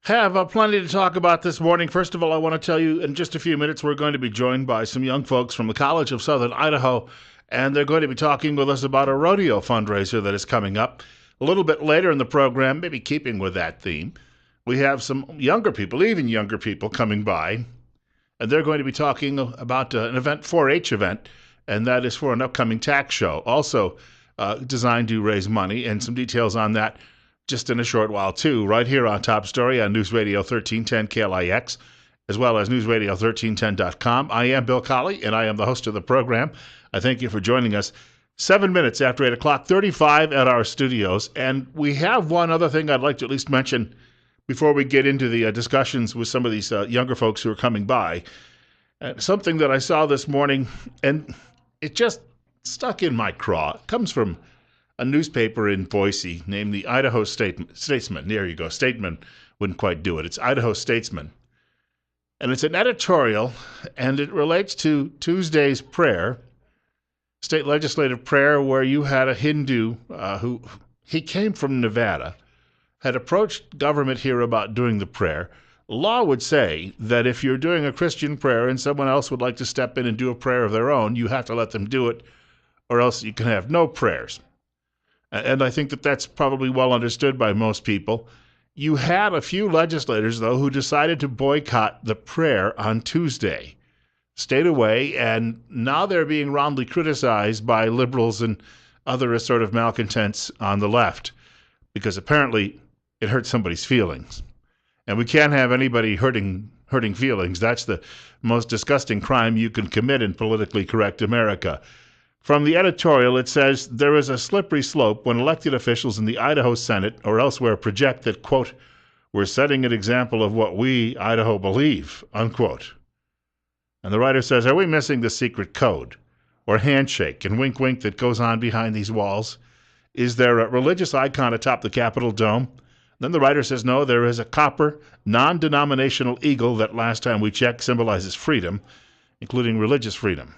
Have plenty to talk about this morning. First of all, I want to tell you in just a few minutes we're going to be joined by some young folks from the College of Southern Idaho, and they're going to be talking with us about a rodeo fundraiser that is coming up. A little bit later in the program, maybe keeping with that theme, we have some younger people, even younger people, coming by, and they're going to be talking about an event, 4-H event, and that is for an upcoming tax show, also designed to raise money, and some details on that just in a short while, too, right here on Top Story on News Radio 1310 KLIX, as well as newsradio1310.com. I am Bill Colley, and I am the host of the program. I thank you for joining us. 7 minutes after 8 o'clock, 35 at our studios, and we have one other thing I'd like to at least mention before we get into the discussions with some of these younger folks who are coming by. Something that I saw this morning, and it just stuck in my craw. It comes from a newspaper in Boise named the Idaho Statesman. There you go. Statesman wouldn't quite do it. It's Idaho Statesman. And it's an editorial, and it relates to Tuesday's prayer, state legislative prayer, where you had a Hindu he came from Nevada, had approached government here about doing the prayer. Law would say that if you're doing a Christian prayer and someone else would like to step in and do a prayer of their own, you have to let them do it, or else you can have no prayers. And I think that that's probably well understood by most people. You had a few legislators, though, who decided to boycott the prayer on Tuesday, stayed away, and now they're being roundly criticized by liberals and other assorted malcontents on the left, because apparently it hurt somebody's feelings. And we can't have anybody hurting feelings. That's the most disgusting crime you can commit in politically correct America. From the editorial, it says, there is a slippery slope when elected officials in the Idaho Senate or elsewhere project that, quote, we're setting an example of what we, Idaho, believe, unquote. And the writer says, are we missing the secret code or handshake and wink wink that goes on behind these walls? Is there a religious icon atop the Capitol dome? Then the writer says, no, there is a copper, non-denominational eagle that last time we checked symbolizes freedom, including religious freedom.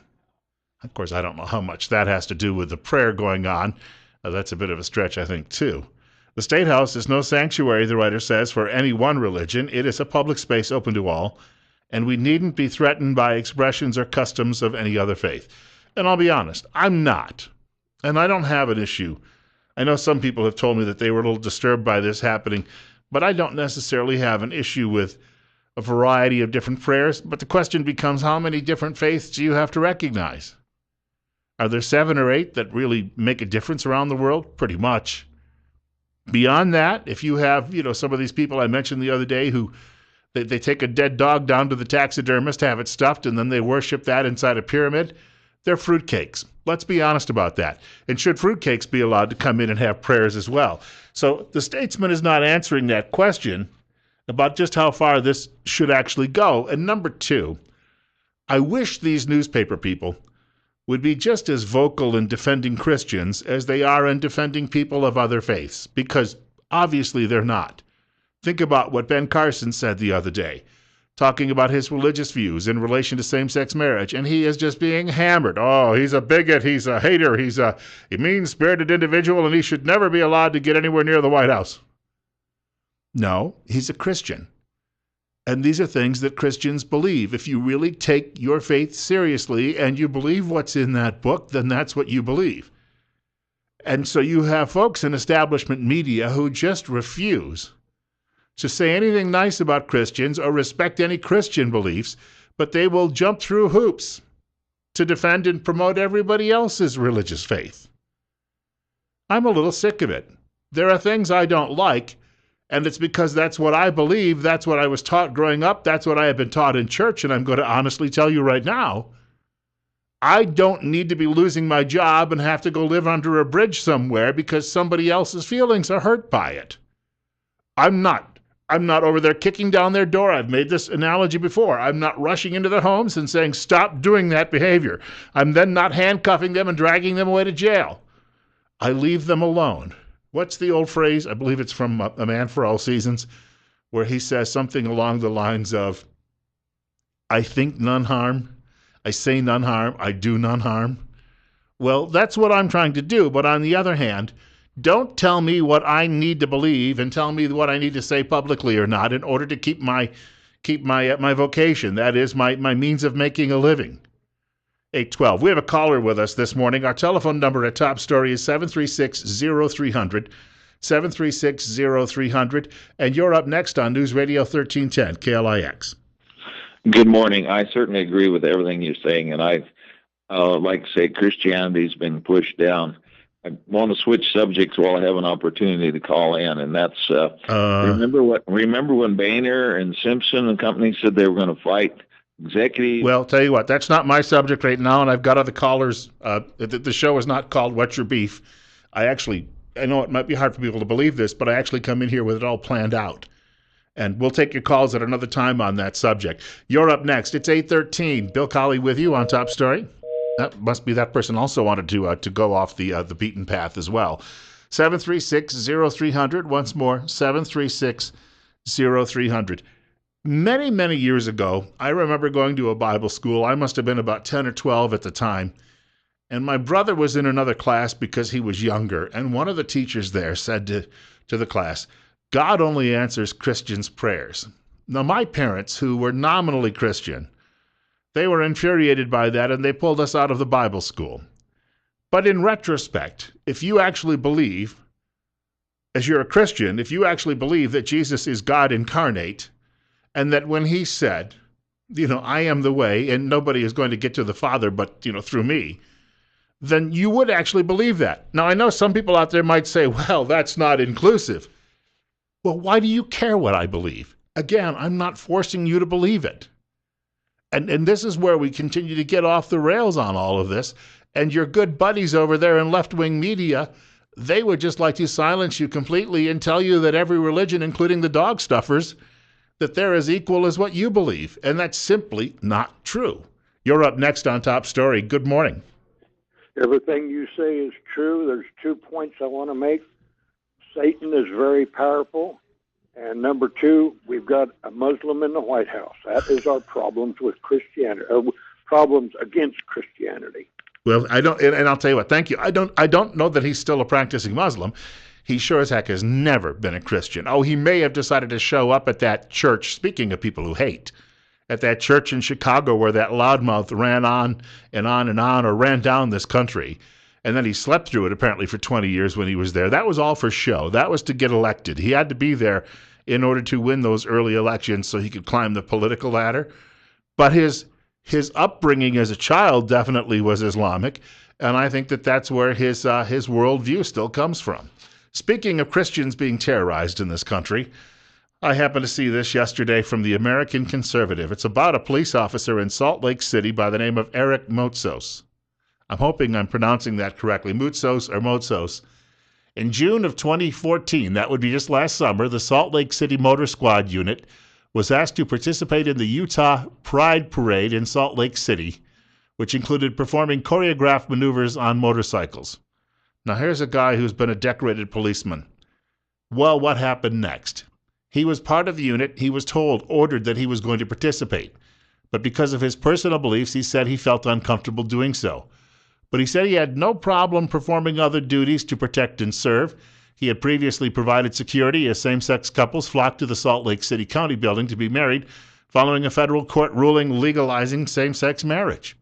Of course, I don't know how much that has to do with the prayer going on. That's a bit of a stretch, I think, too. The State House is no sanctuary, the writer says, for any one religion. It is a public space open to all, and we needn't be threatened by expressions or customs of any other faith. And I'll be honest, I'm not. And I don't have an issue. I know some people have told me that they were a little disturbed by this happening, but I don't necessarily have an issue with a variety of different prayers. But the question becomes, how many different faiths do you have to recognize? Are there 7 or 8 that really make a difference around the world? Pretty much. Beyond that, if you have, some of these people I mentioned the other day who they take a dead dog down to the taxidermist, have it stuffed, and then they worship that inside a pyramid, they're fruitcakes. Let's be honest about that. And should fruitcakes be allowed to come in and have prayers as well? So the Statesman is not answering that question about just how far this should actually go. And number 2, I wish these newspaper people would be just as vocal in defending Christians as they are in defending people of other faiths, because obviously they're not. Think about what Ben Carson said the other day, talking about his religious views in relation to same-sex marriage, and he is just being hammered. Oh, he's a bigot, he's a hater, he's a mean-spirited individual, and he should never be allowed to get anywhere near the White House. No, he's a Christian. And these are things that Christians believe. If you really take your faith seriously and you believe what's in that book, then that's what you believe. And so you have folks in establishment media who just refuse to say anything nice about Christians or respect any Christian beliefs, but they will jump through hoops to defend and promote everybody else's religious faith. I'm a little sick of it. There are things I don't like, and it's because that's what I believe, that's what I was taught growing up, that's what I have been taught in church, and I'm going to honestly tell you right now, I don't need to be losing my job and have to go live under a bridge somewhere because somebody else's feelings are hurt by it. I'm not over there kicking down their door. I've made this analogy before. I'm not rushing into their homes and saying, stop doing that behavior. I'm then not handcuffing them and dragging them away to jail. I leave them alone. What's the old phrase? I believe it's from A Man for All Seasons, where he says something along the lines of, I think none harm, I say none harm, I do none harm. Well, that's what I'm trying to do. But on the other hand, Don't tell me what I need to believe and tell me what I need to say publicly or not in order to keep my vocation. That is my means of making a living. 812. We have a caller with us this morning. Our telephone number at Top Story is 736-0300, 736-0300, and you're up next on News Radio 1310, KLIX. Good morning. I certainly agree with everything you're saying, and I like to say Christianity's been pushed down. I want to switch subjects while I have an opportunity to call in, and that's remember when Boehner and Simpson and company said they were going to fight executive. Well, tell you what, that's not my subject right now, and I've got other callers. The show is not called What's Your Beef. I know it might be hard for people to believe this, but I actually come in here with it all planned out. And we'll take your calls at another time on that subject. You're up next. It's 8:13. Bill Colley with you on Top Story. That must be that person also wanted to go off the beaten path as well. 736-0300. Once more, 736-0300. Many, many years ago, I remember going to a Bible school. I must have been about 10 or 12 at the time. And my brother was in another class because he was younger. And one of the teachers there said to the class, God only answers Christians' prayers. Now, my parents, who were nominally Christian, they were infuriated by that, and they pulled us out of the Bible school. But in retrospect, if you actually believe, as you're a Christian, if you actually believe that Jesus is God incarnate, and that when he said, I am the way, and nobody is going to get to the Father but, through me, then you would actually believe that. Now, I know some people out there might say, well, that's not inclusive. Well, why do you care what I believe? Again, I'm not forcing you to believe it. And this is where we continue to get off the rails on all of this. And your good buddies over there in left-wing media, they would just like to silence you completely and tell you that every religion, including the dog stuffers, that they're as equal as what you believe. And that's simply not true. You're up next on Top Story. Good morning. Everything you say is true. There's 2 points I want to make. Satan is very powerful. And number 2, we've got a Muslim in the White House. That is our problems with Christianity, problems against Christianity. Well, I don't, and I'll tell you what, thank you. I don't know that he's still a practicing Muslim. He sure as heck has never been a Christian. Oh, he may have decided to show up at that church, speaking of people who hate, at that church in Chicago where that loudmouth ran on and on and on, or ran down this country. And then he slept through it apparently for 20 years when he was there. That was all for show. That was to get elected. He had to be there in order to win those early elections so he could climb the political ladder. But his upbringing as a child definitely was Islamic, and I think that's where his worldview still comes from. Speaking of Christians being terrorized in this country, I happened to see this yesterday from the American Conservative. It's about a police officer in Salt Lake City by the name of Eric Moutsos. I'm hoping I'm pronouncing that correctly, Moutsos. In June of 2014, that would be just last summer, the Salt Lake City Motor Squad unit was asked to participate in the Utah Pride Parade in Salt Lake City, which included performing choreographed maneuvers on motorcycles. Now, here's a guy who's been a decorated policeman. Well, what happened next? He was part of the unit. He was ordered that he was going to participate. But because of his personal beliefs, he said he felt uncomfortable doing so. But he said he had no problem performing other duties to protect and serve. He had previously provided security as same-sex couples flocked to the Salt Lake City County building to be married following a federal court ruling legalizing same-sex marriage.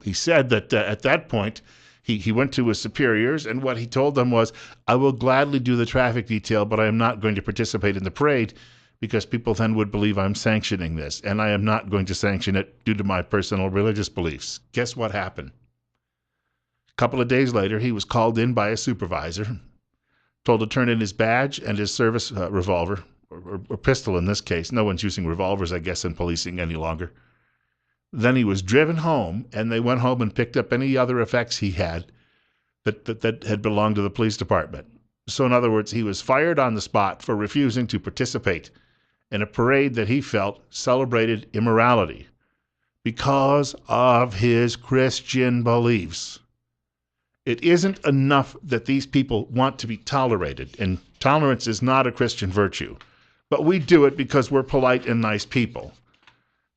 He said that at that point, he went to his superiors, and what he told them was, I will gladly do the traffic detail, but I am not going to participate in the parade because people then would believe I'm sanctioning this, and I am not going to sanction it due to my personal religious beliefs. Guess what happened? A couple of days later, he was called in by a supervisor, told to turn in his badge and his service revolver, or pistol in this case. No one's using revolvers, I guess, in policing any longer. Then he was driven home, and they went home and picked up any other effects he had that had belonged to the police department. So in other words, he was fired on the spot for refusing to participate in a parade that he felt celebrated immorality because of his Christian beliefs. It isn't enough that these people want to be tolerated, and tolerance is not a Christian virtue. But we do it because we're polite and nice people.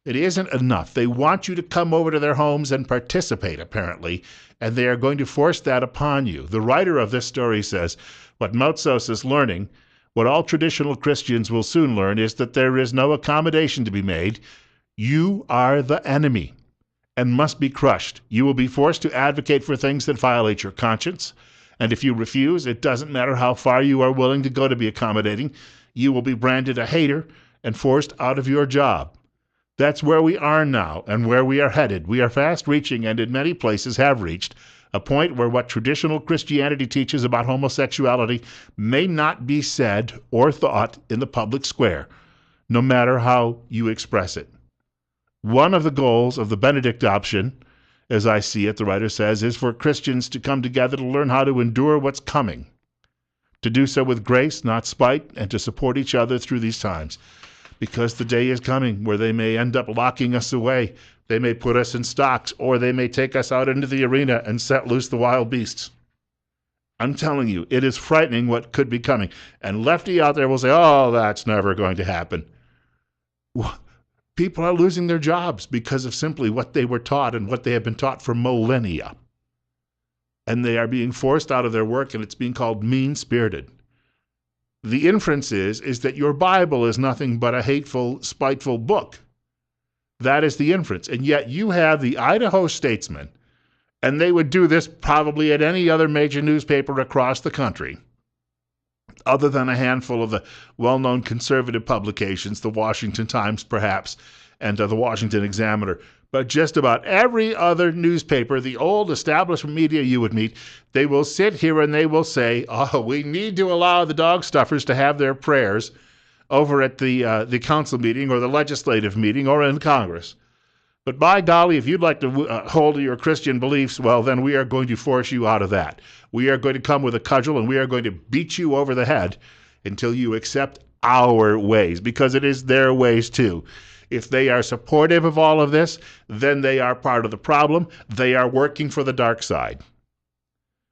It isn't enough. They want you to come over to their homes and participate, apparently, and they are going to force that upon you. The writer of this story says, what Motsos is learning, what all traditional Christians will soon learn, is that there is no accommodation to be made. You are the enemy and must be crushed. You will be forced to advocate for things that violate your conscience, and if you refuse, it doesn't matter how far you are willing to go to be accommodating, you will be branded a hater and forced out of your job. That's where we are now and where we are headed. We are fast reaching, and in many places have reached, a point where what traditional Christianity teaches about homosexuality may not be said or thought in the public square, no matter how you express it. One of the goals of the Benedict option, as I see it, the writer says, is for Christians to come together to learn how to endure what's coming, to do so with grace, not spite, and to support each other through these times. Because the day is coming where they may end up locking us away. They may put us in stocks, or they may take us out into the arena and set loose the wild beasts. I'm telling you, it is frightening what could be coming. And lefty out there will say, oh, that's never going to happen. People are losing their jobs because of simply what they were taught and what they have been taught for millennia. And they are being forced out of their work, and it's being called mean-spirited. The inference is that your Bible is nothing but a hateful, spiteful book. That is the inference. And yet you have the Idaho Statesman, and they would do this probably at any other major newspaper across the country, other than a handful of the well-known conservative publications, the Washington Times perhaps, and the Washington Examiner. But just about every other newspaper, the old establishment media you would meet, they will sit here and they will say, oh, we need to allow the dog stuffers to have their prayers over at the council meeting or the legislative meeting or in Congress. But by golly, if you'd like to hold to your Christian beliefs, well, then we are going to force you out of that. We are going to come with a cudgel and we are going to beat you over the head until you accept our ways, because it is their ways too. If they are supportive of all of this, then they are part of the problem. They are working for the dark side.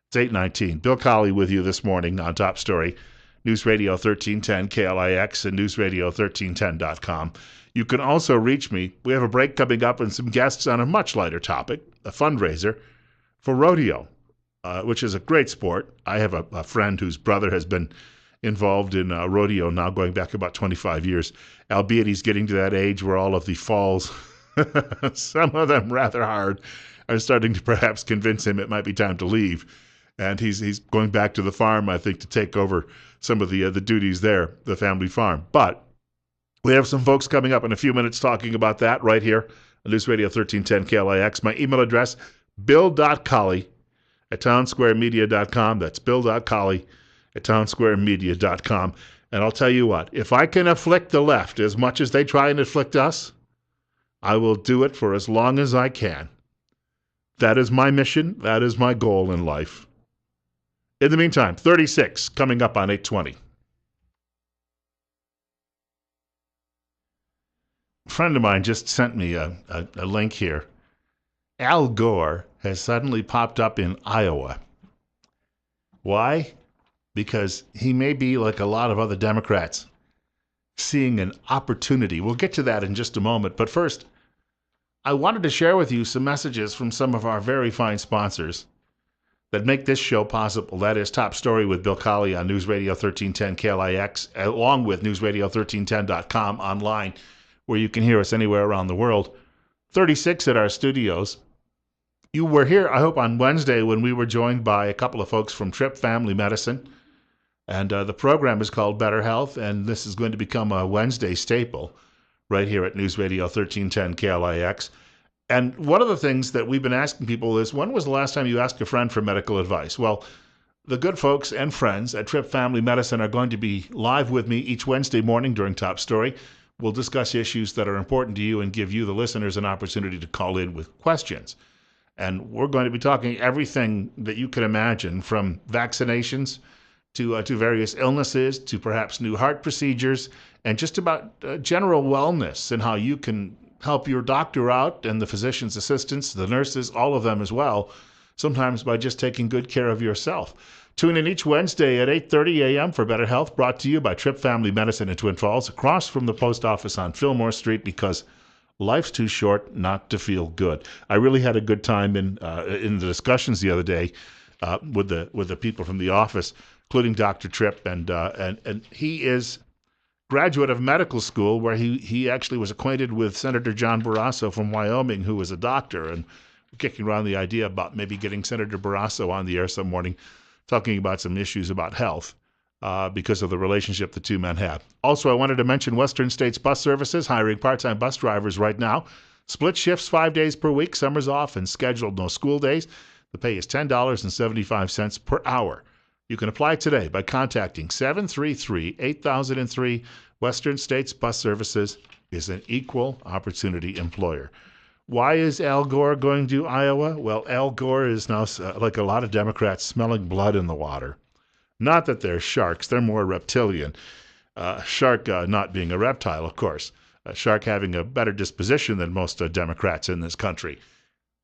It's 8:19. Bill Colley with you this morning on Top Story. News Radio 1310 KLIX and newsradio1310.com. You can also reach me. We have a break coming up and some guests on a much lighter topic, a fundraiser for rodeo, which is a great sport. I have a friend whose brother has been involved in rodeo now going back about 25 years, albeit he's getting to that age where all of the falls, some of them rather hard, are starting to perhaps convince him it might be time to leave. And he's going back to the farm, I think, to take over some of the duties there, the family farm. But we have some folks coming up in a few minutes talking about that right here on News Radio 1310 KLIX. My email address, bill.colley@townsquaremedia.com. That's bill.colley@townsquaremedia.com. And I'll tell you what, if I can afflict the left as much as they try and afflict us, I will do it for as long as I can. That is my mission. That is my goal in life. In the meantime, 36 coming up on 8:20. A friend of mine just sent me a link here. Al Gore has suddenly popped up in Iowa. Why? Because he may be like a lot of other Democrats, seeing an opportunity. We'll get to that in just a moment. But first, I wanted to share with you some messages from some of our very fine sponsors that make this show possible. That is Top Story with Bill Colley on News Radio 1310 KLIX, along with newsradio1310.com online, where you can hear us anywhere around the world. 36 at our studios. You were here, I hope, on Wednesday when we were joined by a couple of folks from Tripp Family Medicine. And the program is called Better Health, and this is going to become a Wednesday staple right here at News Radio 1310 KLIX. And one of the things that we've been asking people is, when was the last time you asked a friend for medical advice? Well, the good folks and friends at Tripp Family Medicine are going to be live with me each Wednesday morning during Top Story. We'll discuss issues that are important to you and give you, the listeners, an opportunity to call in with questions. And we're going to be talking everything that you can imagine, from vaccinations to various illnesses, to perhaps new heart procedures, and just about general wellness and how you can help your doctor out and the physician's assistants, the nurses, all of them as well, sometimes by just taking good care of yourself. Tune in each Wednesday at 8:30 a.m. for Better Health, brought to you by Tripp Family Medicine in Twin Falls, across from the post office on Fillmore Street, because Life's too short not to feel good. I really had a good time in the discussions the other day with the people from the office, including Dr. Tripp, and he is graduate of medical school, where he actually was acquainted with Senator John Barrasso from Wyoming, who was a doctor, and kicking around the idea about maybe getting Senator Barrasso on the air some morning, talking about some issues about health because of the relationship the two men have. Also, I wanted to mention Western States Bus Services hiring part-time bus drivers right now. Split shifts 5 days per week, summers off, and scheduled no school days. The pay is $10.75 per hour. You can apply today by contacting 733-8003. Western States Bus Services is an equal opportunity employer. Why is Al Gore going to Iowa? Well, Al Gore is now, like a lot of Democrats, smelling blood in the water. Not that they're sharks, they're more reptilian. Shark not being a reptile, of course. Shark having a better disposition than most Democrats in this country.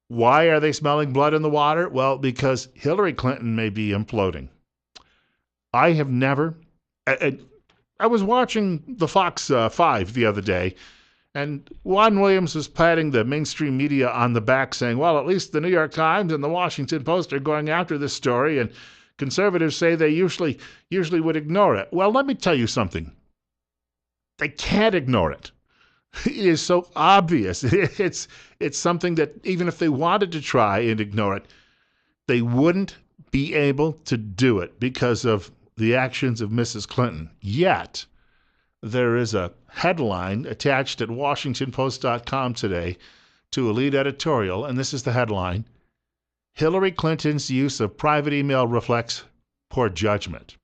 Why are they smelling blood in the water? Well, because Hillary Clinton may be imploding. I have never... I was watching the Fox 5 the other day, and Juan Williams was patting the mainstream media on the back saying, well, at least the New York Times and the Washington Post are going after this story, and conservatives say they usually would ignore it. Well, let me tell you something. They can't ignore it. It is so obvious. It's something that even if they wanted to try and ignore it, they wouldn't be able to do it because of the actions of Mrs. Clinton. Yet, there is a headline attached at WashingtonPost.com today to a lead editorial, and this is the headline: Hillary Clinton's use of private email reflects poor judgment.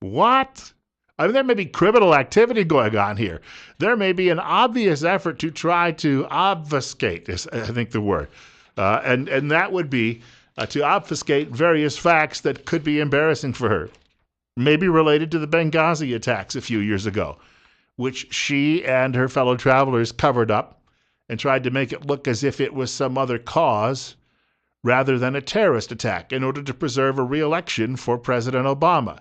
What? I mean, there may be criminal activity going on here. There may be an obvious effort to try to obfuscate, is I think the word. And that would be to obfuscate various facts that could be embarrassing for her. Maybe related to the Benghazi attacks a few years ago, which she and her fellow travelers covered up and tried to make it look as if it was some other cause rather than a terrorist attack in order to preserve a re-election for President Obama.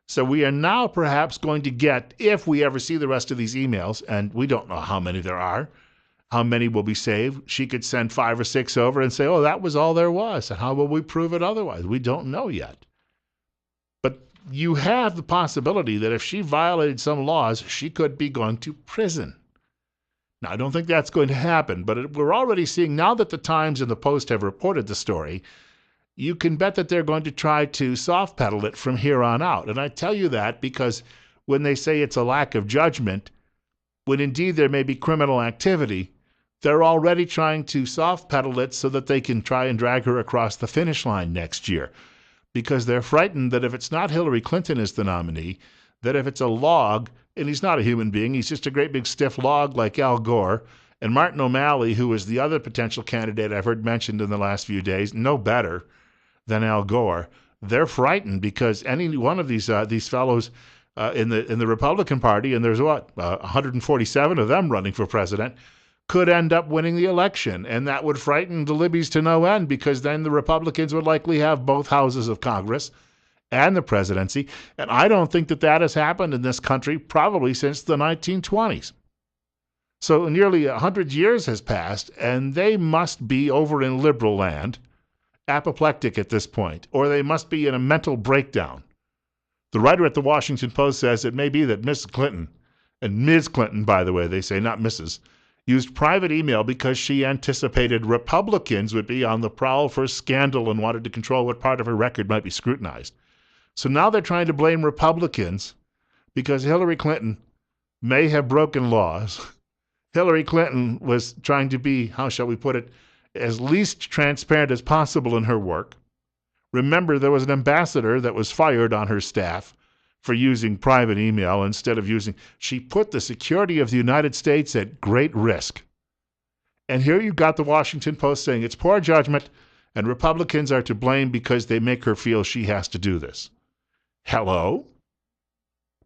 So we are now perhaps going to get, if we ever see the rest of these emails, and we don't know how many there are, how many will be saved. She could send 5 or 6 over and say, oh, that was all there was. And how will we prove it otherwise? We don't know yet. But you have the possibility that if she violated some laws, she could be going to prison. Now, I don't think that's going to happen, but we're already seeing, now that the Times and the Post have reported the story, you can bet that they're going to try to soft pedal it from here on out. And I tell you that because when they say it's a lack of judgment, when indeed there may be criminal activity, they're already trying to soft pedal it so that they can try and drag her across the finish line next year. Because they're frightened that if it's not Hillary Clinton as the nominee, that if it's a log, and he's not a human being, he's just a great big stiff log like Al Gore, and Martin O'Malley, who is the other potential candidate I've heard mentioned in the last few days, no better than Al Gore, they're frightened because any one of these fellows in the Republican Party, and there's 147 of them running for president, could end up winning the election, and that would frighten the libbies to no end because then the Republicans would likely have both houses of Congress and the presidency, and I don't think that has happened in this country probably since the 1920s. So nearly 100 years has passed, and they must be over in liberal land, apoplectic at this point, or they must be in a mental breakdown. The writer at the Washington Post says it may be that Mrs. Clinton, and Ms. Clinton, by the way, they say, not Mrs., used private email because she anticipated Republicans would be on the prowl for scandal and wanted to control what part of her record might be scrutinized. So now they're trying to blame Republicans because Hillary Clinton may have broken laws. Hillary Clinton was trying to be, how shall we put it, as least transparent as possible in her work. Remember, there was an ambassador that was fired on her staff for using private email instead of using... She put the security of the United States at great risk. And here you've got the Washington Post saying it's poor judgment and Republicans are to blame because they make her feel she has to do this. Hello?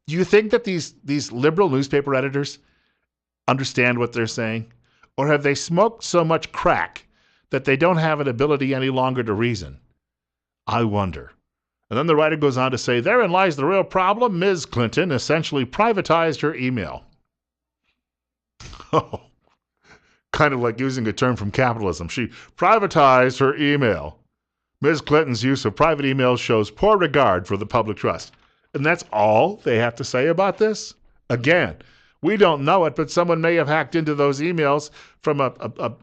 Do you think that these liberal newspaper editors understand what they're saying? Or have they smoked so much crack that they don't have an ability any longer to reason? I wonder. And then the writer goes on to say, therein lies the real problem. Ms. Clinton essentially privatized her email. Oh, kind of like using a term from capitalism. She privatized her email. Ms. Clinton's use of private emails shows poor regard for the public trust. And that's all they have to say about this? Again, we don't know it, but someone may have hacked into those emails from a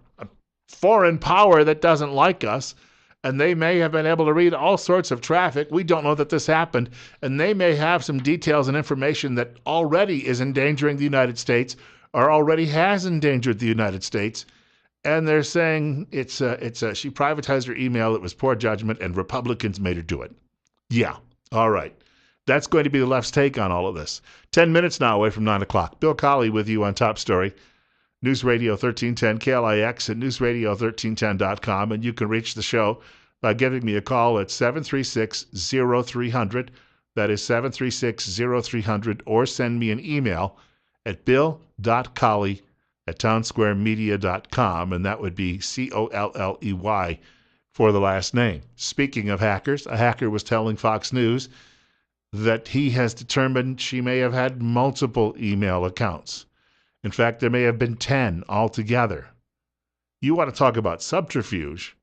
foreign power that doesn't like us, and they may have been able to read all sorts of traffic. We don't know that this happened, and they may have some details and information that already is endangering the United States or already has endangered the United States. And they're saying she privatized her email, it was poor judgment, and Republicans made her do it. Yeah, all right. That's going to be the left's take on all of this. 10 minutes now away from 9 o'clock. Bill Colley with you on Top Story. News Radio 1310 KLIX and newsradio1310.com. And you can reach the show by giving me a call at 736-0300. That is 736-0300. Or send me an email at bill.colley@townsquaremedia.com. And that would be Colley for the last name. Speaking of hackers, a hacker was telling Fox News that he has determined she may have had multiple email accounts. In fact, there may have been 10 altogether. You want to talk about subterfuge?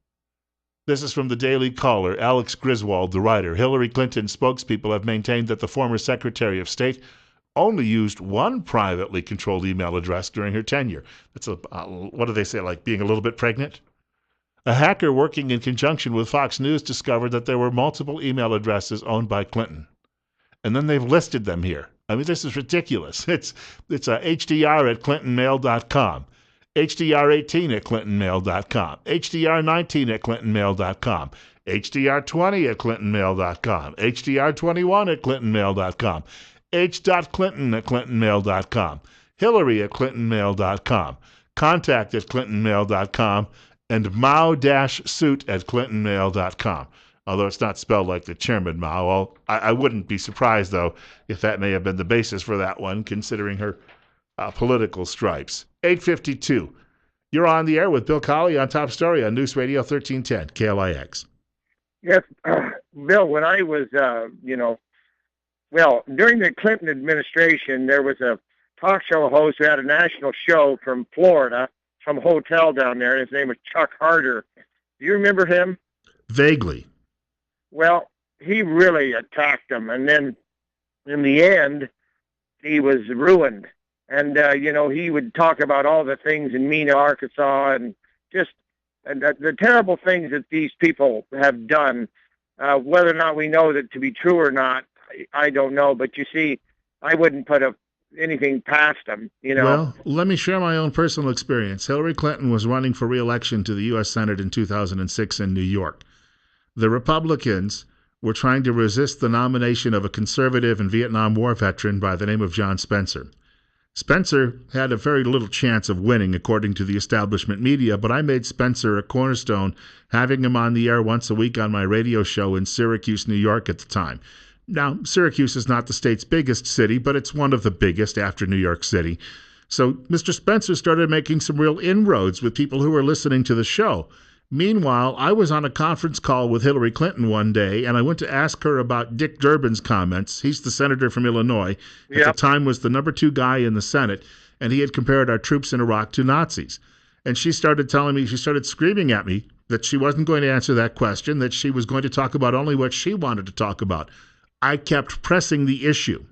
This is from the Daily Caller. Alex Griswold, the writer. Hillary Clinton's spokespeople have maintained that the former Secretary of State only used one privately controlled email address during her tenure. That's what do they say, like being a little bit pregnant? A hacker working in conjunction with Fox News discovered that there were multiple email addresses owned by Clinton. And then they've listed them here. I mean, this is ridiculous. It's HDR@ClintonMail.com, HDR18@ClintonMail.com, HDR19@ClintonMail.com, HDR20@ClintonMail.com, HDR21@ClintonMail.com, H.Clinton@ClintonMail.com, Hillary@ClintonMail.com, Contact@ClintonMail.com, and Mao-suit@ClintonMail.com. Although it's not spelled like the chairman Mao. Well, I wouldn't be surprised, though, if that may have been the basis for that one, considering her political stripes. 8:52. You're on the air with Bill Colley on Top Story on News Radio 1310, KLIX. Yes, Bill, when I was, during the Clinton administration, there was a talk show host who had a national show from Florida, from a hotel down there. His name was Chuck Harder. Do you remember him? Vaguely. Well, he really attacked him, and then in the end, he was ruined. And, he would talk about all the things in Mena, Arkansas, and just the terrible things that these people have done. Whether or not we know that to be true or not, I don't know. But you see, I wouldn't put anything past them, Well, let me share my own personal experience. Hillary Clinton was running for re-election to the U.S. Senate in 2006 in New York. The Republicans were trying to resist the nomination of a conservative and Vietnam War veteran by the name of John Spencer. Spencer had a very little chance of winning, according to the establishment media, but I made Spencer a cornerstone, having him on the air once a week on my radio show in Syracuse, New York at the time. Now, Syracuse is not the state's biggest city, but it's one of the biggest after New York City. So Mr. Spencer started making some real inroads with people who were listening to the show. Meanwhile, I was on a conference call with Hillary Clinton one day, and I went to ask her about Dick Durbin's comments. He's the senator from Illinois. At the time was the number 2 guy in the Senate, and he had compared our troops in Iraq to Nazis. And she started screaming at me that she wasn't going to answer that question, that she was going to talk about only what she wanted to talk about. I kept pressing the issue.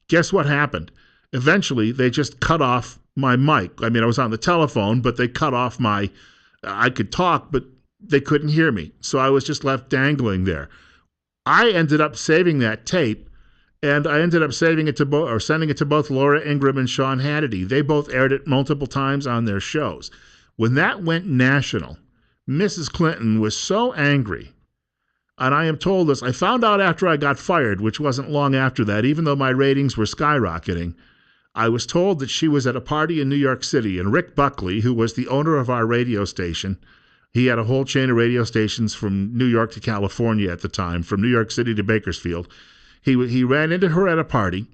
Guess what happened? Eventually, they just cut off my mic. I mean, I was on the telephone, but they cut off I could talk, but they couldn't hear me. So I was just left dangling there. I ended up saving that tape, and I ended up sending it to both Laura Ingraham and Sean Hannity. They both aired it multiple times on their shows. When that went national, Mrs. Clinton was so angry. And I am told this, I found out after I got fired, which wasn't long after that, even though my ratings were skyrocketing. I was told that she was at a party in New York City, and Rick Buckley, who was the owner of our radio station, he had a whole chain of radio stations from New York to California at the time, from New York City to Bakersfield. He ran into her at a party,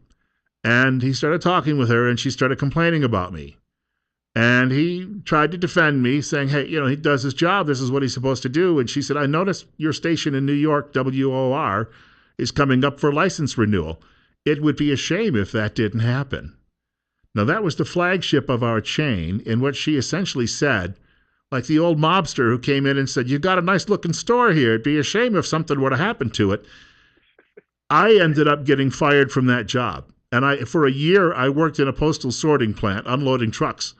and he started talking with her, and she started complaining about me. And he tried to defend me, saying, hey, he does his job. This is what he's supposed to do. And she said, I noticed your station in New York, WOR, is coming up for license renewal. It would be a shame if that didn't happen. Now, that was the flagship of our chain, in what she essentially said, like the old mobster who came in and said, "You got a nice looking store here. It'd be a shame if something were to happen to it." I ended up getting fired from that job. And for a year, I worked in a postal sorting plant, unloading trucks,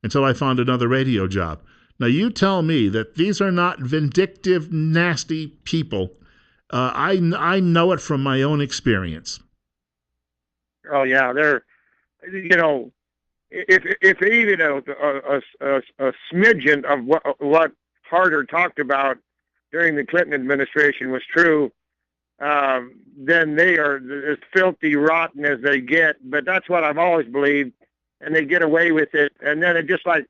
until I found another radio job. Now, you tell me that these are not vindictive, nasty people. I know it from my own experience. Oh yeah, they're, you know, if even a smidgen of what Harder talked about during the Clinton administration was true, then they are as filthy rotten as they get. But that's what I've always believed, and they get away with it. And then it just like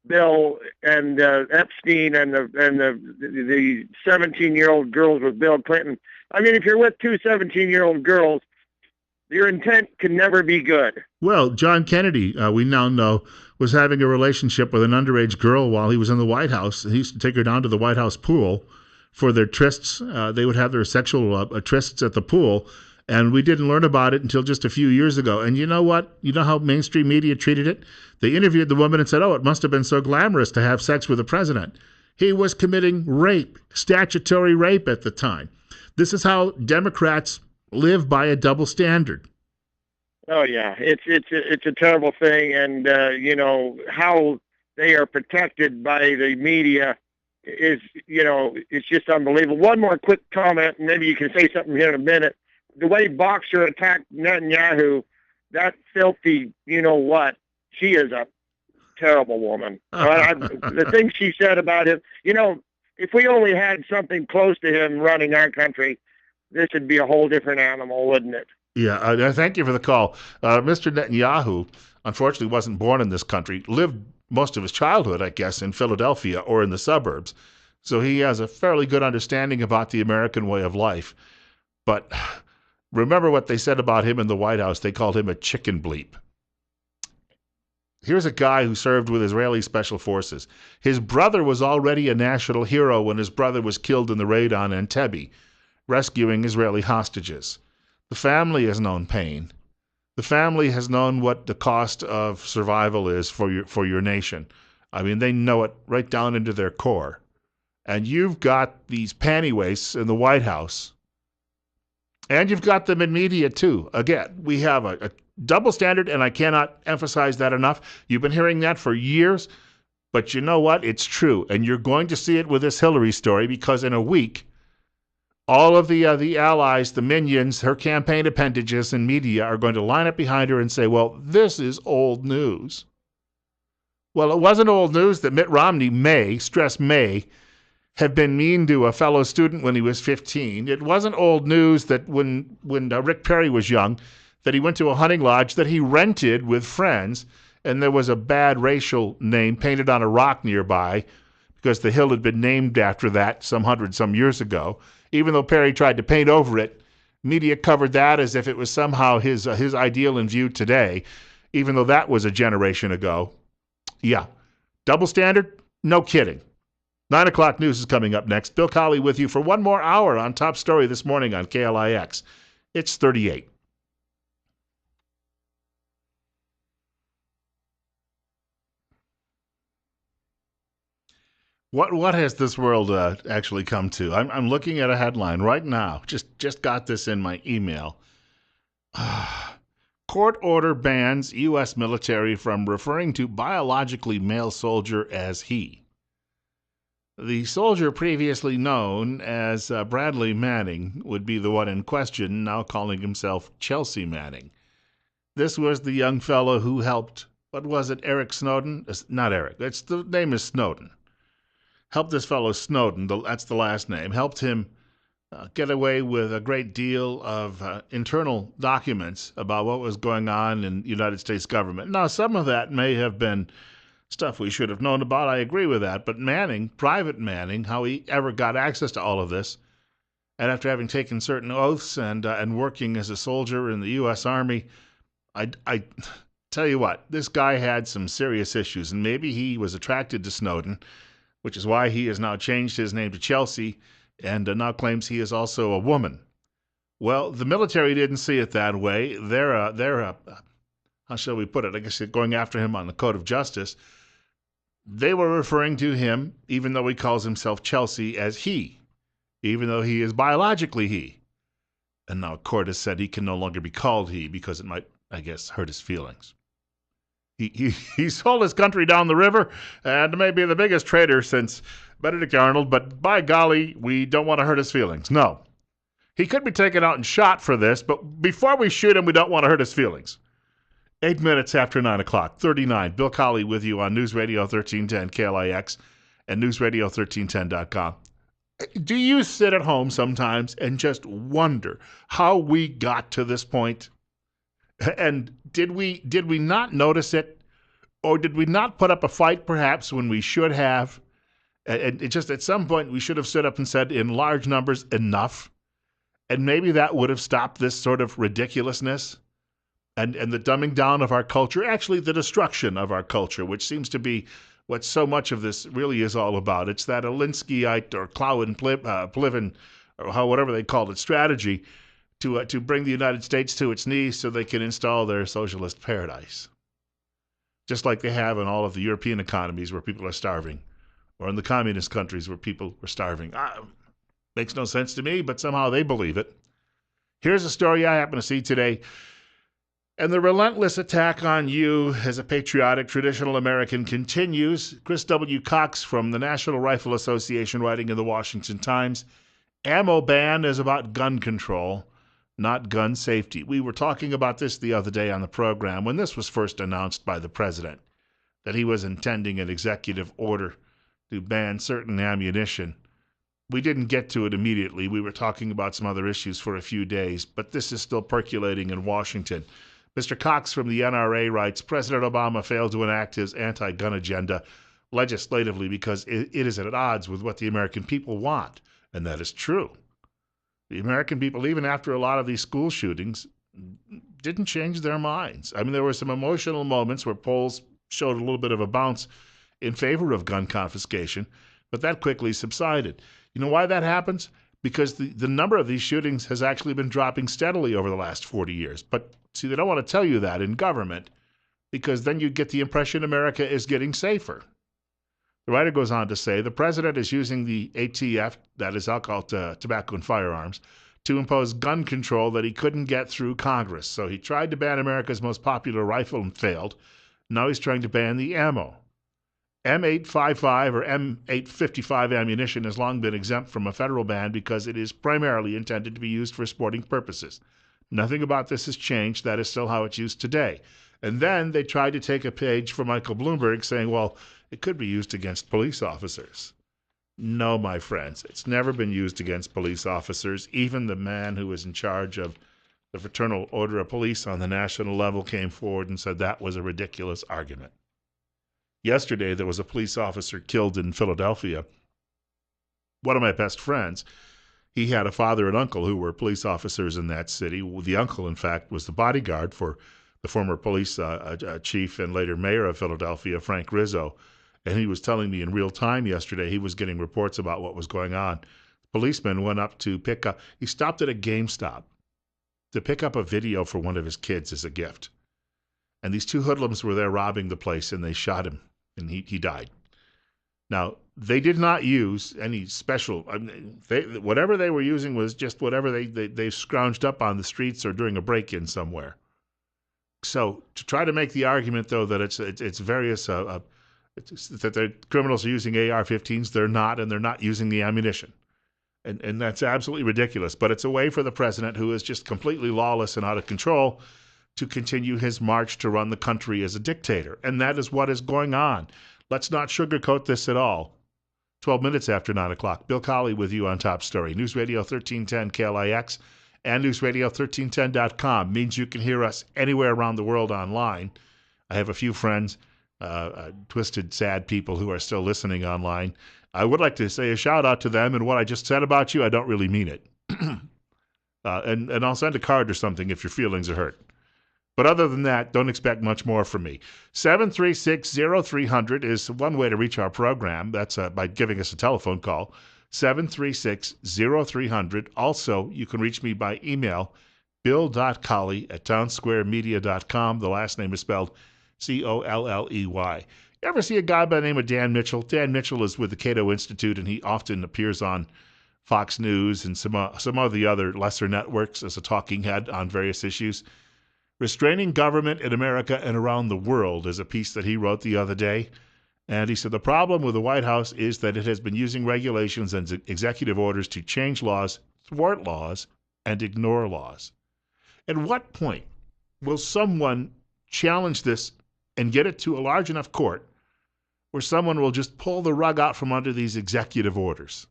Bill and Epstein and the 17-year-old girls with Bill Clinton. I mean, if you're with two 17-year-old girls, your intent can never be good. Well, John Kennedy, we now know, was having a relationship with an underage girl while he was in the White House. He used to take her down to the White House pool for their trysts. They would have their sexual trysts at the pool, and we didn't learn about it until just a few years ago. And you know what? You know how mainstream media treated it? They interviewed the woman and said, "Oh, it must have been so glamorous to have sex with the president." He was committing rape, statutory rape at the time. This is how Democrats live by a double standard. Oh yeah, it's a terrible thing, and you know how they are protected by the media is, you know, it's just unbelievable. One more quick comment, and maybe you can say something here in a minute. The way Boxer attacked Netanyahu, that filthy, you know what? She is a terrible woman. The things she said about him, you know, if we only had something close to him running our country, this would be a whole different animal, wouldn't it? Yeah, thank you for the call. Mr. Netanyahu, unfortunately, wasn't born in this country, lived most of his childhood, I guess, in Philadelphia or in the suburbs. So he has a fairly good understanding about the American way of life. But remember what they said about him in the White House. They called him a chicken bleep. Here's a guy who served with Israeli special forces. His brother was already a national hero when his brother was killed in the raid on Entebbe, rescuing Israeli hostages. The family has known pain. The family has known what the cost of survival is for your nation. I mean, they know it right down into their core. And you've got these pantywaists in the White House, and you've got them in media too. Again, we have a double standard, and I cannot emphasize that enough. You've been hearing that for years, but you know what? It's true, and you're going to see it with this Hillary story, because in a week, all of the allies, the minions, her campaign appendages and media are going to line up behind her and say, well, this is old news. Well, it wasn't old news that Mitt Romney may, stress may, have been mean to a fellow student when he was 15. It wasn't old news that when Rick Perry was young, that he went to a hunting lodge that he rented with friends, and there was a bad racial name painted on a rock nearby because the hill had been named after that some years ago. Even though Perry tried to paint over it, media covered that as if it was somehow his ideal in view today, even though that was a generation ago. Yeah. Double standard? No kidding. 9 o'clock news is coming up next. Bill Colley with you for one more hour on Top Story this morning on KLIX. It's 38. What has this world actually come to? I'm looking at a headline right now. Just got this in my email. Court order bans U.S. military from referring to biologically male soldier as he. The soldier previously known as Bradley Manning would be the one in question, now calling himself Chelsea Manning. This was the young fellow who helped, what was it, Eric Snowden? Not Eric, the name is Snowden. Helped this fellow Snowden, that's the last name, helped him get away with a great deal of internal documents about what was going on in the United States government. Now, some of that may have been stuff we should have known about. I agree with that. But Manning, Private Manning, how he ever got access to all of this, and after having taken certain oaths and working as a soldier in the U.S. Army, I tell you what, this guy had some serious issues, and maybe he was attracted to Snowden, which is why he has now changed his name to Chelsea and now claims he is also a woman. Well, the military didn't see it that way. They're how shall we put it? I guess going after him on the code of justice. They were referring to him, even though he calls himself Chelsea, as he, even though he is biologically he. And now a court has said he can no longer be called he because it might, I guess, hurt his feelings. He sold his country down the river and may be the biggest traitor since Benedict Arnold, but by golly, we don't want to hurt his feelings. No. He could be taken out and shot for this, but before we shoot him, we don't want to hurt his feelings. 8 minutes after 9 o'clock, 39. Bill Colley with you on News Radio 1310 KLIX and newsradio1310.com. Do you sit at home sometimes and just wonder how we got to this point? And did we not notice it? Or did we not put up a fight perhaps when we should have? And it just at some point we should have stood up and said in large numbers, enough. And maybe that would have stopped this sort of ridiculousness and the dumbing down of our culture, actually the destruction of our culture, which seems to be what so much of this really is all about. It's that Alinskyite or Plivin, or whatever they called it, strategy to bring the United States to its knees so they can install their socialist paradise. Just like they have in all of the European economies where people are starving, or in the communist countries where people were starving. Makes no sense to me, but somehow they believe it. Here's a story I happen to see today. And the relentless attack on you as a patriotic, traditional American continues. Chris W. Cox from the National Rifle Association writing in the Washington Times, ammo ban is about gun control, not gun safety. We were talking about this the other day on the program when this was first announced by the president, that he was intending an executive order to ban certain ammunition. We didn't get to it immediately. We were talking about some other issues for a few days, but this is still percolating in Washington. Mr. Cox from the NRA writes, President Obama failed to enact his anti-gun agenda legislatively because it is at odds with what the American people want. And that is true. The American people, even after a lot of these school shootings, didn't change their minds. I mean, there were some emotional moments where polls showed a little bit of a bounce in favor of gun confiscation, but that quickly subsided. You know why that happens? Because the number of these shootings has actually been dropping steadily over the last 40 years. But see, they don't want to tell you that in government because then you get the impression America is getting safer. The writer goes on to say, the president is using the ATF, that is alcohol, tobacco, and firearms, to impose gun control that he couldn't get through Congress. So he tried to ban America's most popular rifle and failed. Now he's trying to ban the ammo. M855 or M855 ammunition has long been exempt from a federal ban because it is primarily intended to be used for sporting purposes. Nothing about this has changed. That is still how it's used today. And then they tried to take a page from Michael Bloomberg saying, well, it could be used against police officers. No, my friends, it's never been used against police officers. Even the man who was in charge of the Fraternal Order of Police on the national level came forward and said that was a ridiculous argument. Yesterday, there was a police officer killed in Philadelphia. One of my best friends, he had a father and uncle who were police officers in that city. The uncle, in fact, was the bodyguard for the former police chief and later mayor of Philadelphia, Frank Rizzo. And he was telling me in real time yesterday he was getting reports about what was going on. The policeman went up to pick up, he stopped at a GameStop to pick up a video for one of his kids as a gift. And these two hoodlums were there robbing the place, and they shot him, and he died. Now, they did not use any special, whatever they were using was just whatever they scrounged up on the streets or during a break-in somewhere. So to try to make the argument, though, that it's various, that the criminals are using AR-15s, they're not, and they're not using the ammunition. And that's absolutely ridiculous. But it's a way for the president, who is just completely lawless and out of control, to continue his march to run the country as a dictator. And that is what is going on. Let's not sugarcoat this at all. 12 minutes after 9 o'clock. Bill Colley with you on Top Story. News Radio 1310 KLIX and newsradio1310.com means you can hear us anywhere around the world online. I have a few friends, twisted, sad people who are still listening online. I would like to say a shout out to them, and what I just said about you, I don't really mean it. And I'll send a card or something if your feelings are hurt. But other than that, don't expect much more from me. 736-0300 is one way to reach our program. That's by giving us a telephone call. 736-0300. Also, you can reach me by email, bill.colley at townsquaremedia.com. The last name is spelled Colley. You ever see a guy by the name of Dan Mitchell? Dan Mitchell is with the Cato Institute, and he often appears on Fox News and some of the other lesser networks as a talking head on various issues. Restraining Government in America and Around the World is a piece that he wrote the other day. And he said the problem with the White House is that it has been using regulations and executive orders to change laws, thwart laws, and ignore laws. At what point will someone challenge this and get it to a large enough court where someone will just pull the rug out from under these executive orders?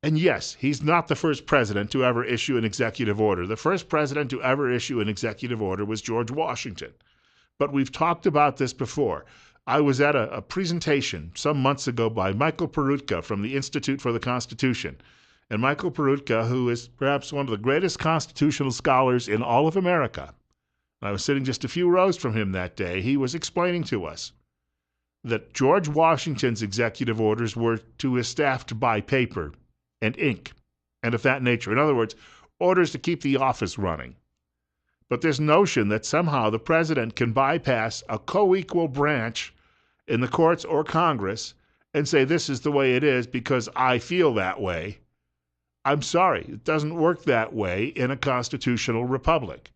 And yes, he's not the first president to ever issue an executive order. The first president to ever issue an executive order was George Washington. But we've talked about this before. I was at a presentation some months ago by Michael Peroutka from the Institute for the Constitution. And Michael Peroutka, who is perhaps one of the greatest constitutional scholars in all of America, I was sitting just a few rows from him that day, he was explaining to us that George Washington's executive orders were to his staff to buy paper and ink and of that nature. In other words, orders to keep the office running. But this notion that somehow the president can bypass a co-equal branch in the courts or Congress and say this is the way it is because I feel that way, I'm sorry, it doesn't work that way in a constitutional republic.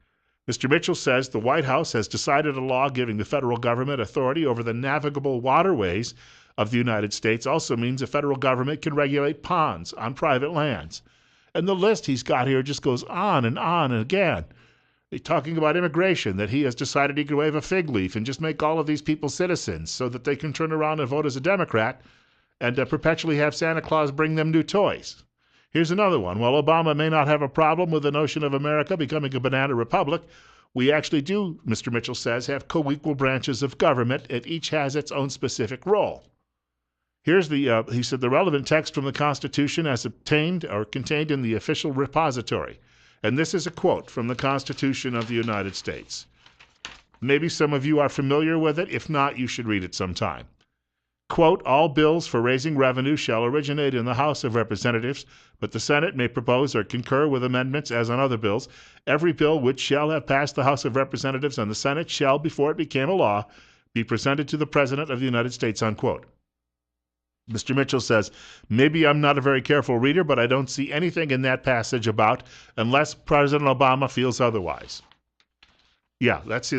Mr. Mitchell says the White House has decided a law giving the federal government authority over the navigable waterways of the United States also means the federal government can regulate ponds on private lands. And the list he's got here just goes on and again. He's talking about immigration, that he has decided he can wave a fig leaf and just make all of these people citizens so that they can turn around and vote as a Democrat and perpetually have Santa Claus bring them new toys. Here's another one. While Obama may not have a problem with the notion of America becoming a banana republic, we actually do, Mr. Mitchell says, have co-equal branches of government, and each has its own specific role. Here's he said, the relevant text from the Constitution as obtained or contained in the official repository. And this is a quote from the Constitution of the United States. Maybe some of you are familiar with it. If not, you should read it sometime. Quote, all bills for raising revenue shall originate in the House of Representatives, but the Senate may propose or concur with amendments as on other bills. Every bill which shall have passed the House of Representatives and the Senate shall, before it became a law, be presented to the President of the United States, unquote. Mr. Mitchell says, maybe I'm not a very careful reader, but I don't see anything in that passage about unless President Obama feels otherwise. Yeah, that's,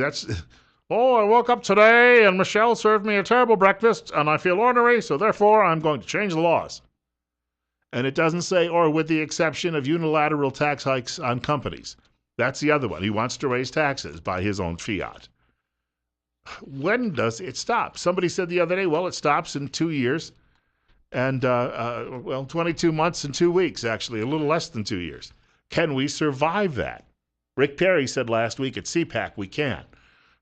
oh, I woke up today and Michelle served me a terrible breakfast and I feel ornery, so therefore I'm going to change the laws. And it doesn't say, or with the exception of unilateral tax hikes on companies. That's the other one. He wants to raise taxes by his own fiat. When does it stop? Somebody said the other day, well, it stops in 2 years. And, 22 months and 2 weeks, actually, a little less than 2 years. Can we survive that? Rick Perry said last week at CPAC we can.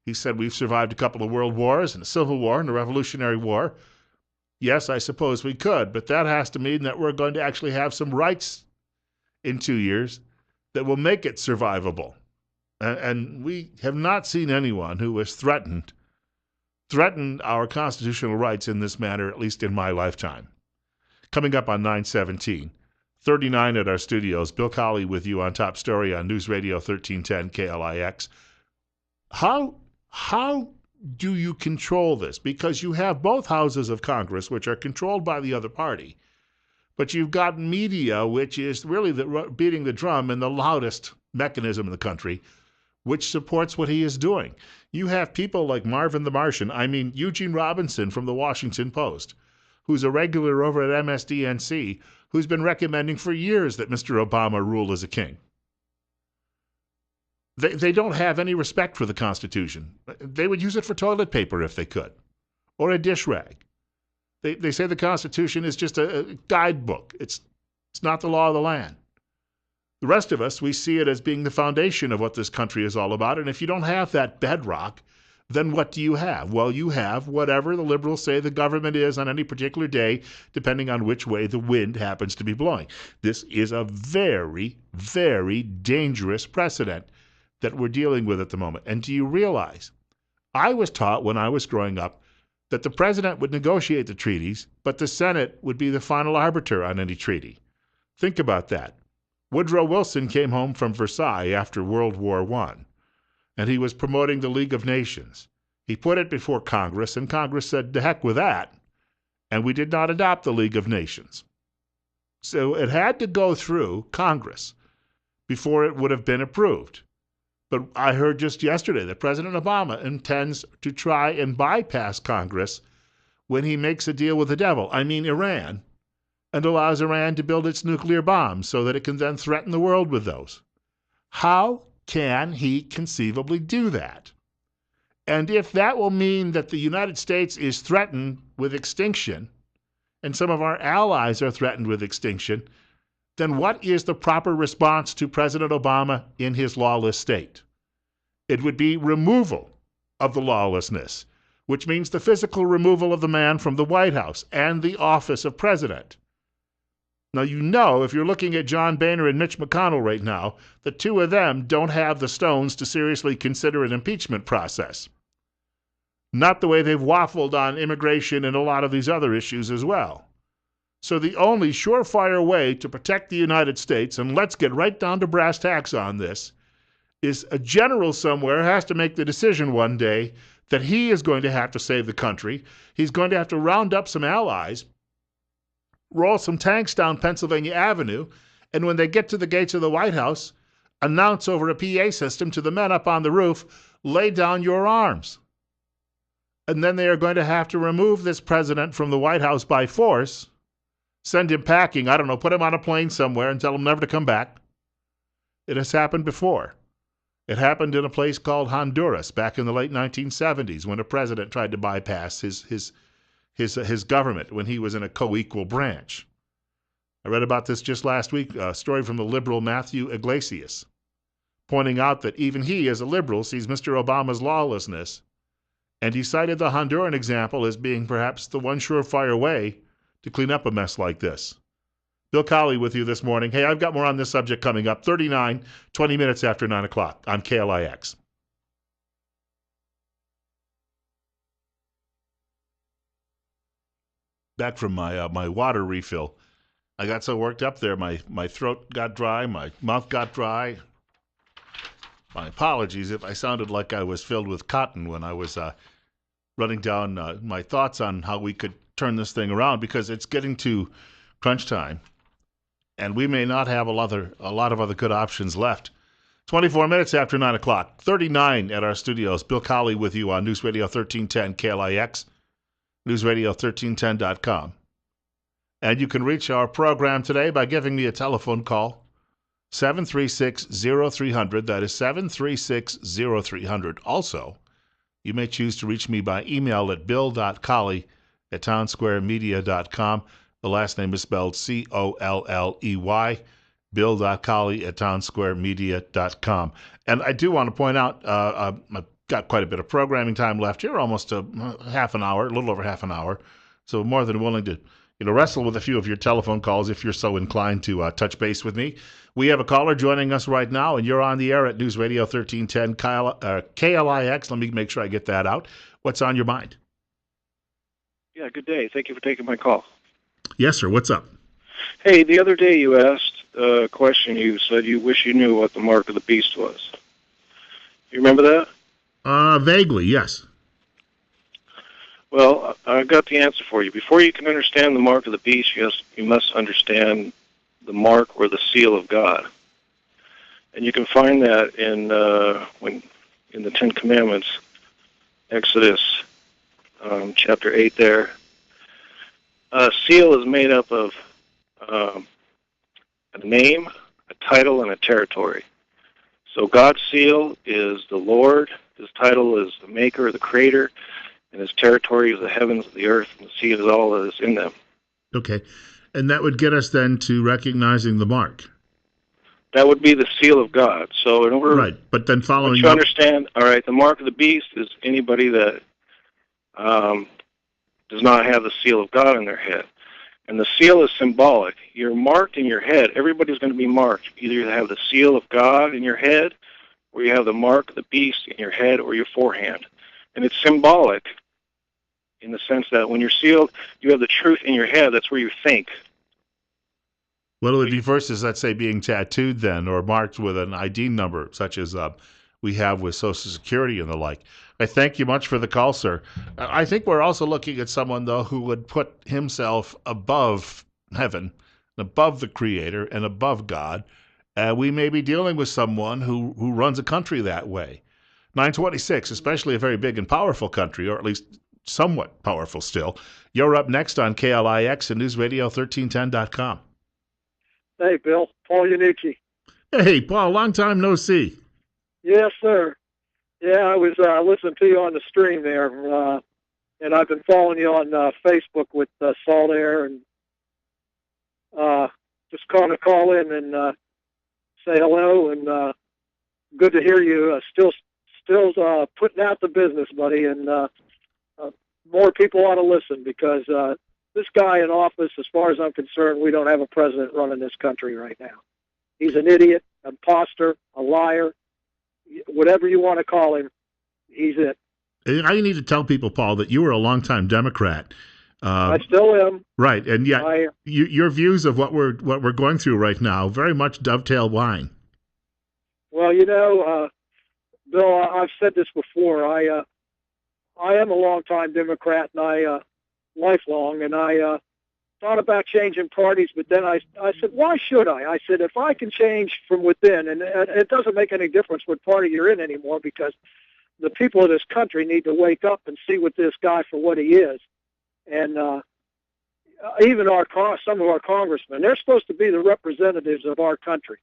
He said we've survived a couple of world wars and a civil war and a revolutionary war. Yes, I suppose we could, but that has to mean that we're going to actually have some rights in 2 years that will make it survivable. And we have not seen anyone who has threatened our constitutional rights in this manner, at least in my lifetime. Coming up on 9:17, 39 at our studios, Bill Colley with you on Top Story on News Radio 1310 KLIX. How do you control this? Because you have both houses of Congress, which are controlled by the other party, but you've got media, which is really beating the drum in the loudest mechanism in the country, which supports what he is doing. You have people like Marvin the Martian, Eugene Robinson from the Washington Post, who's a regular over at MSDNC, who's been recommending for years that Mr. Obama rule as a king. They don't have any respect for the Constitution. They would use it for toilet paper if they could, or a dish rag. They say the Constitution is just a guidebook. It's not the law of the land. The rest of us, we see it as being the foundation of what this country is all about. And if you don't have that bedrock, then what do you have? Well, you have whatever the liberals say the government is on any particular day, depending on which way the wind happens to be blowing. This is a very, very dangerous precedent that we're dealing with at the moment. And do you realize, I was taught when I was growing up that the president would negotiate the treaties, but the Senate would be the final arbiter on any treaty. Think about that. Woodrow Wilson came home from Versailles after World War I, and he was promoting the League of Nations. He put it before Congress, and Congress said, "To heck with that," and we did not adopt the League of Nations. So it had to go through Congress before it would have been approved. But I heard just yesterday that President Obama intends to try and bypass Congress when he makes a deal with the devil, I mean Iran, and allows Iran to build its nuclear bombs so that it can then threaten the world with those. How can he conceivably do that? And if that will mean that the United States is threatened with extinction, and some of our allies are threatened with extinction, then what is the proper response to President Obama in his lawless state? It would be removal of the lawlessness, which means the physical removal of the man from the White House and the office of president. Now, you know, if you're looking at John Boehner and Mitch McConnell right now, the two of them don't have the stones to seriously consider an impeachment process. Not the way they've waffled on immigration and a lot of these other issues as well. So the only surefire way to protect the United States, and let's get right down to brass tacks on this, is a general somewhere has to make the decision one day that he is going to have to save the country. He's going to have to round up some allies, roll some tanks down Pennsylvania Avenue, and when they get to the gates of the White House, announce over a PA system to the men up on the roof, "Lay down your arms." And then they are going to have to remove this president from the White House by force, send him packing, I don't know, put him on a plane somewhere and tell him never to come back. It has happened before. It happened in a place called Honduras back in the late 1970s when a president tried to bypass his government when he was in a co-equal branch. I read about this just last week, a story from the liberal Matthew Iglesias, pointing out that even he, as a liberal, sees Mr. Obama's lawlessness, and he cited the Honduran example as being perhaps the one surefire way to clean up a mess like this. Bill Colley with you this morning. Hey, I've got more on this subject coming up. 20 minutes after 9 o'clock on KLIX. Back from my water refill. I got so worked up there, my throat got dry, my mouth got dry. My apologies if I sounded like I was filled with cotton when I was running down my thoughts on how we could turn this thing around, because it's getting to crunch time. And we may not have a lot of other good options left. 24 minutes after 9 o'clock, 39 at our studios. Bill Colley with you on News Radio 1310 KLIX, newsradio1310.com. And you can reach our program today by giving me a telephone call, 736-0300. That is 736-0300. Also, you may choose to reach me by email at bill.colley@townsquaremedia.com. The last name is spelled Colley, bill.colley@townsquaremedia.com. And I do want to point out, I've got quite a bit of programming time left here, almost a half an hour, a little over half an hour. So more than willing to wrestle with a few of your telephone calls if you're so inclined to touch base with me. We have a caller joining us right now, and you're on the air at News Radio 1310 KLIX. Let me make sure I get that out. What's on your mind? Yeah, good day. Thank you for taking my call. Yes, sir. What's up? Hey, the other day you asked a question. You said you wish you knew what the mark of the beast was. You remember that? Vaguely, yes. Well, I got the answer for you. Before you can understand the mark of the beast, you must understand the mark or the seal of God. And you can find that in the Ten Commandments, Exodus chapter 8 there. A seal is made up of a name, a title, and a territory. So God's seal is the Lord, his title is the Maker, the Creator, and his territory is the heavens, the earth, and the sea is all that is in them. Okay. And that would get us then to recognizing the mark. That would be the seal of God. So in order, right, but then following to understand, all right, the mark of the beast is anybody that does not have the seal of God in their head. And the seal is symbolic. You're marked in your head. Everybody's going to be marked. Either you have the seal of God in your head, or you have the mark of the beast in your head or your forehand. And it's symbolic in the sense that when you're sealed, you have the truth in your head. That's where you think. What would be versus, let's say, being tattooed then or marked with an ID number, such as we have with Social Security and the like. I thank you much for the call, sir. I think we're also looking at someone, though, who would put himself above heaven, above the Creator, and above God. We may be dealing with someone who runs a country that way. 926, especially a very big and powerful country, or at least somewhat powerful still. You're up next on KLIX and News Radio 1310.com. Hey, Bill. Paul Yanichi. Hey, Paul, long time no see. Yes, sir. Yeah, I was listening to you on the stream there, and I've been following you on Facebook with Salt Air, and just calling to call in and say hello, and good to hear you. Still putting out the business, buddy, and more people ought to listen because this guy in office, as far as I'm concerned, we don't have a president running this country right now. He's an idiot, imposter, a liar, whatever you want to call him. He's it. I need to tell people, Paul, that you were a longtime Democrat. I still am. Right, and yet your views of what we're going through right now very much dovetail mine. Well, you know, Bill, I've said this before. I am a longtime Democrat, and I lifelong, and I thought about changing parties, but then I said, why should I? I said, if I can change from within, and it doesn't make any difference what party you're in anymore, because the people of this country need to wake up and see what this guy for what he is. And even some of our congressmen, they're supposed to be the representatives of our country.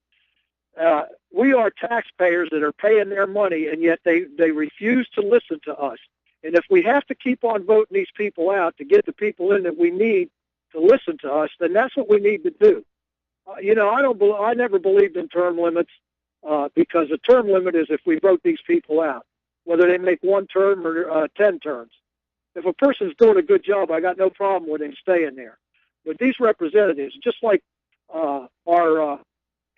We are taxpayers that are paying their money, and yet they refuse to listen to us. And if we have to keep on voting these people out to get the people in that we need to listen to us, then that's what we need to do. You know, I never believed in term limits because a term limit is if we vote these people out, whether they make one term or 10 terms. If a person's doing a good job, I got no problem with him staying there. But these representatives, just like our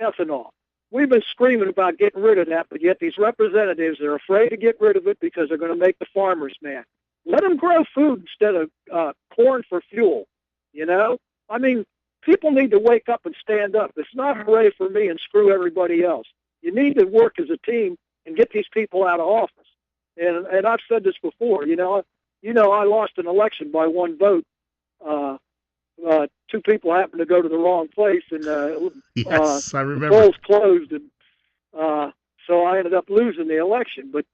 ethanol, we've been screaming about getting rid of that, but yet these representatives are afraid to get rid of it because they're going to make the farmers mad. Let them grow food instead of corn for fuel, you know? I mean, people need to wake up and stand up. It's not hooray for me and screw everybody else. You need to work as a team and get these people out of office. And I've said this before, you know, I lost an election by one vote. Two people happened to go to the wrong place, and yes, I remember. The polls closed, and so I ended up losing the election. But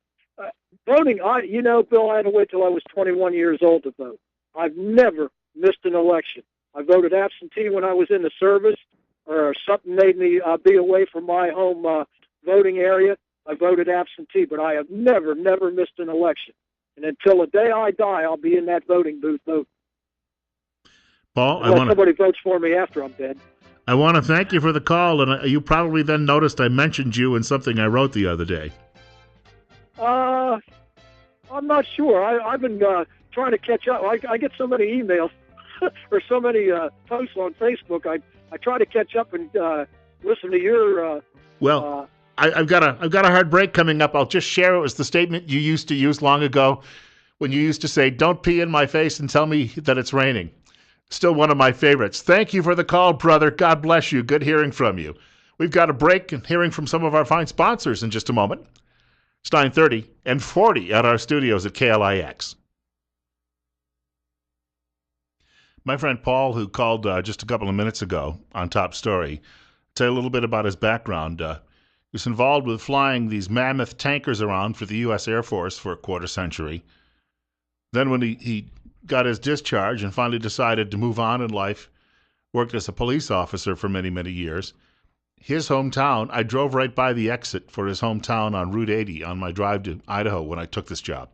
voting, Bill, I had to wait till I was 21 years old to vote. I've never missed an election. I voted absentee when I was in the service, or something made me be away from my home voting area. I voted absentee, but I have never missed an election. And until the day I die, I'll be in that voting booth voting. Paul, somebody votes for me after I'm dead. I want to thank you for the call, and you probably then noticed I mentioned you in something I wrote the other day. I'm not sure. I've been trying to catch up. I get so many emails or so many posts on Facebook. I try to catch up and listen to your. I've got a hard break coming up. I'll just share it was the statement you used to use long ago when you used to say, "Don't pee in my face and tell me that it's raining." Still one of my favorites. Thank you for the call, brother. God bless you. Good hearing from you. We've got a break and hearing from some of our fine sponsors in just a moment. It's 9:30 and 40 at our studios at KLIX. My friend Paul, who called just a couple of minutes ago on Top Story, tell you a little bit about his background. He was involved with flying these mammoth tankers around for the U.S. Air Force for a quarter century. Then when he got his discharge and finally decided to move on in life, worked as a police officer for many, many years. His hometown, I drove right by the exit for his hometown on Route 80 on my drive to Idaho when I took this job.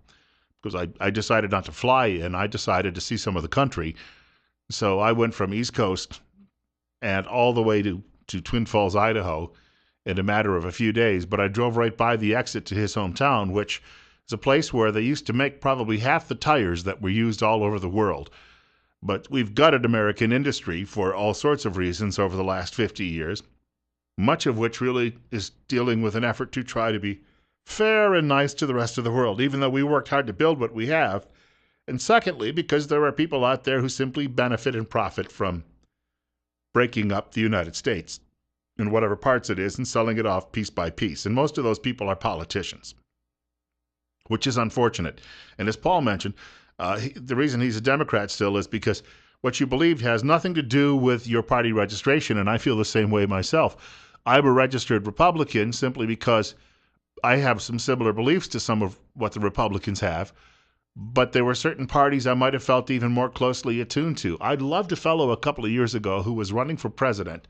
Because I decided not to fly in, I decided to see some of the country. So I went from East Coast and all the way to Twin Falls, Idaho in a matter of a few days. But I drove right by the exit to his hometown, which is a place where they used to make probably half the tires that were used all over the world. But we've gutted American industry for all sorts of reasons over the last 50 years, much of which really is dealing with an effort to try to be fair and nice to the rest of the world, even though we worked hard to build what we have. And secondly, because there are people out there who simply benefit and profit from breaking up the United States in whatever parts it is and selling it off piece by piece. And most of those people are politicians, which is unfortunate. And as Paul mentioned, the reason he's a Democrat still is because what you believe has nothing to do with your party registration, and I feel the same way myself. I'm a registered Republican simply because I have some similar beliefs to some of what the Republicans have, but there were certain parties I might have felt even more closely attuned to. I loved a fellow a couple of years ago who was running for president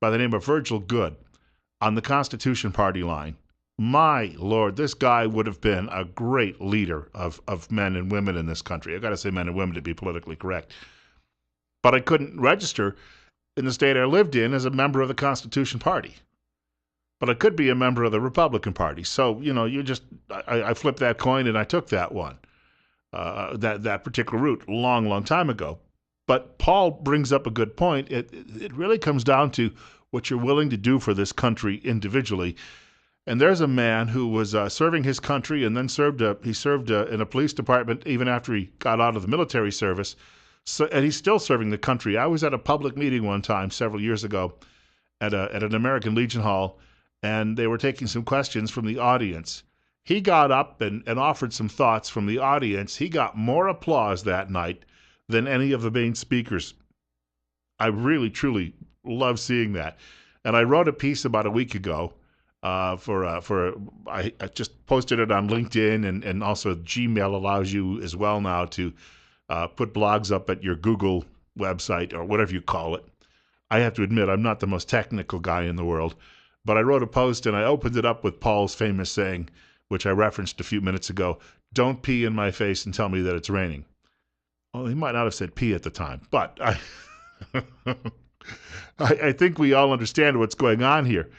by the name of Virgil Goode on the Constitution Party line. My Lord, this guy would have been a great leader of men and women in this country. I've got to say men and women to be politically correct. But I couldn't register in the state I lived in as a member of the Constitution Party. But I could be a member of the Republican Party. So, I flipped that coin and I took that one, that particular route a long, long time ago. But Paul brings up a good point. It really comes down to what you're willing to do for this country individually. And there's a man who was serving his country and then served in a police department even after he got out of the military service. So, and he's still serving the country. I was at a public meeting one time several years ago at an American Legion Hall, and they were taking some questions from the audience. He got up and offered some thoughts from the audience. He got more applause that night than any of the main speakers. I really, truly love seeing that. And I wrote a piece about a week ago I just posted it on LinkedIn, and also Gmail allows you as well now to put blogs up at your Google website or whatever you call it. I have to admit, I'm not the most technical guy in the world, but I wrote a post and I opened it up with Paul's famous saying, which I referenced a few minutes ago, "Don't pee in my face and tell me that it's raining." Well, he might not have said pee at the time, but I think we all understand what's going on here.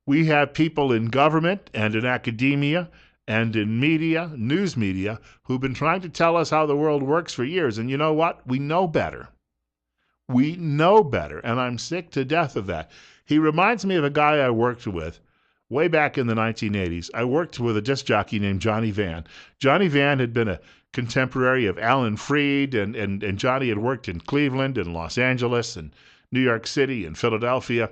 We have people in government and in academia and in media, news media, who've been trying to tell us how the world works for years. And you know what? We know better. We know better, and I'm sick to death of that. He reminds me of a guy I worked with way back in the 1980s. I worked with a disc jockey named Johnny Van. Johnny Van had been a contemporary of Alan Freed, and Johnny had worked in Cleveland and Los Angeles and New York City and Philadelphia.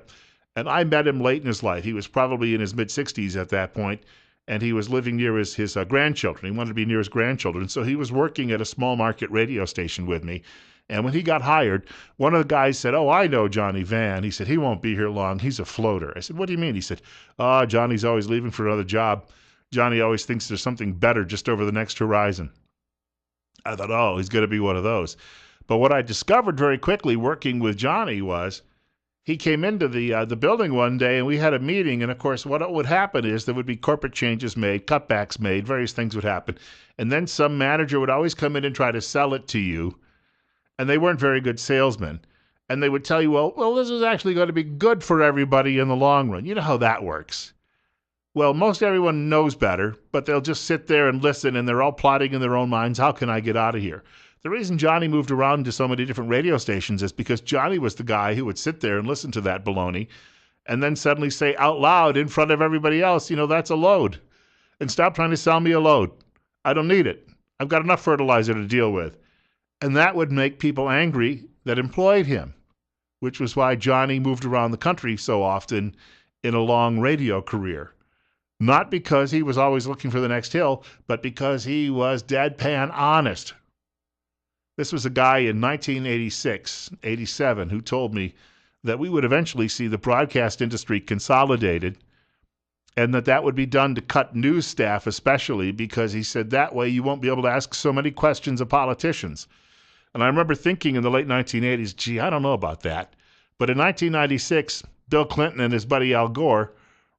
And I met him late in his life. He was probably in his mid-60s at that point, and he was living near his grandchildren. He wanted to be near his grandchildren, so he was working at a small market radio station with me. And when he got hired, one of the guys said, "Oh, I know Johnny Van." He said, "He won't be here long. He's a floater." I said, "What do you mean?" He said, "Oh, Johnny's always leaving for another job. Johnny always thinks there's something better just over the next horizon." I thought, oh, he's going to be one of those. But what I discovered very quickly working with Johnny was he came into the building one day, and we had a meeting. And, of course, what would happen is there would be corporate changes made, cutbacks made, various things would happen. And then some manager would always come in and try to sell it to you. And they weren't very good salesmen. And they would tell you, well, this is actually going to be good for everybody in the long run. You know how that works. Well, most everyone knows better, but they'll just sit there and listen, and they're all plotting in their own minds, how can I get out of here? The reason Johnny moved around to so many different radio stations is because Johnny was the guy who would sit there and listen to that baloney and then suddenly say out loud in front of everybody else, that's a load. And stop trying to sell me a load. I don't need it. I've got enough fertilizer to deal with. And that would make people angry that employed him, which was why Johnny moved around the country so often in a long radio career. Not because he was always looking for the next hill, but because he was deadpan honest. This was a guy in 1986, 87, who told me that we would eventually see the broadcast industry consolidated, and that would be done to cut news staff especially, because he said that way you won't be able to ask so many questions of politicians. And I remember thinking in the late 1980s, gee, I don't know about that. But in 1996, Bill Clinton and his buddy Al Gore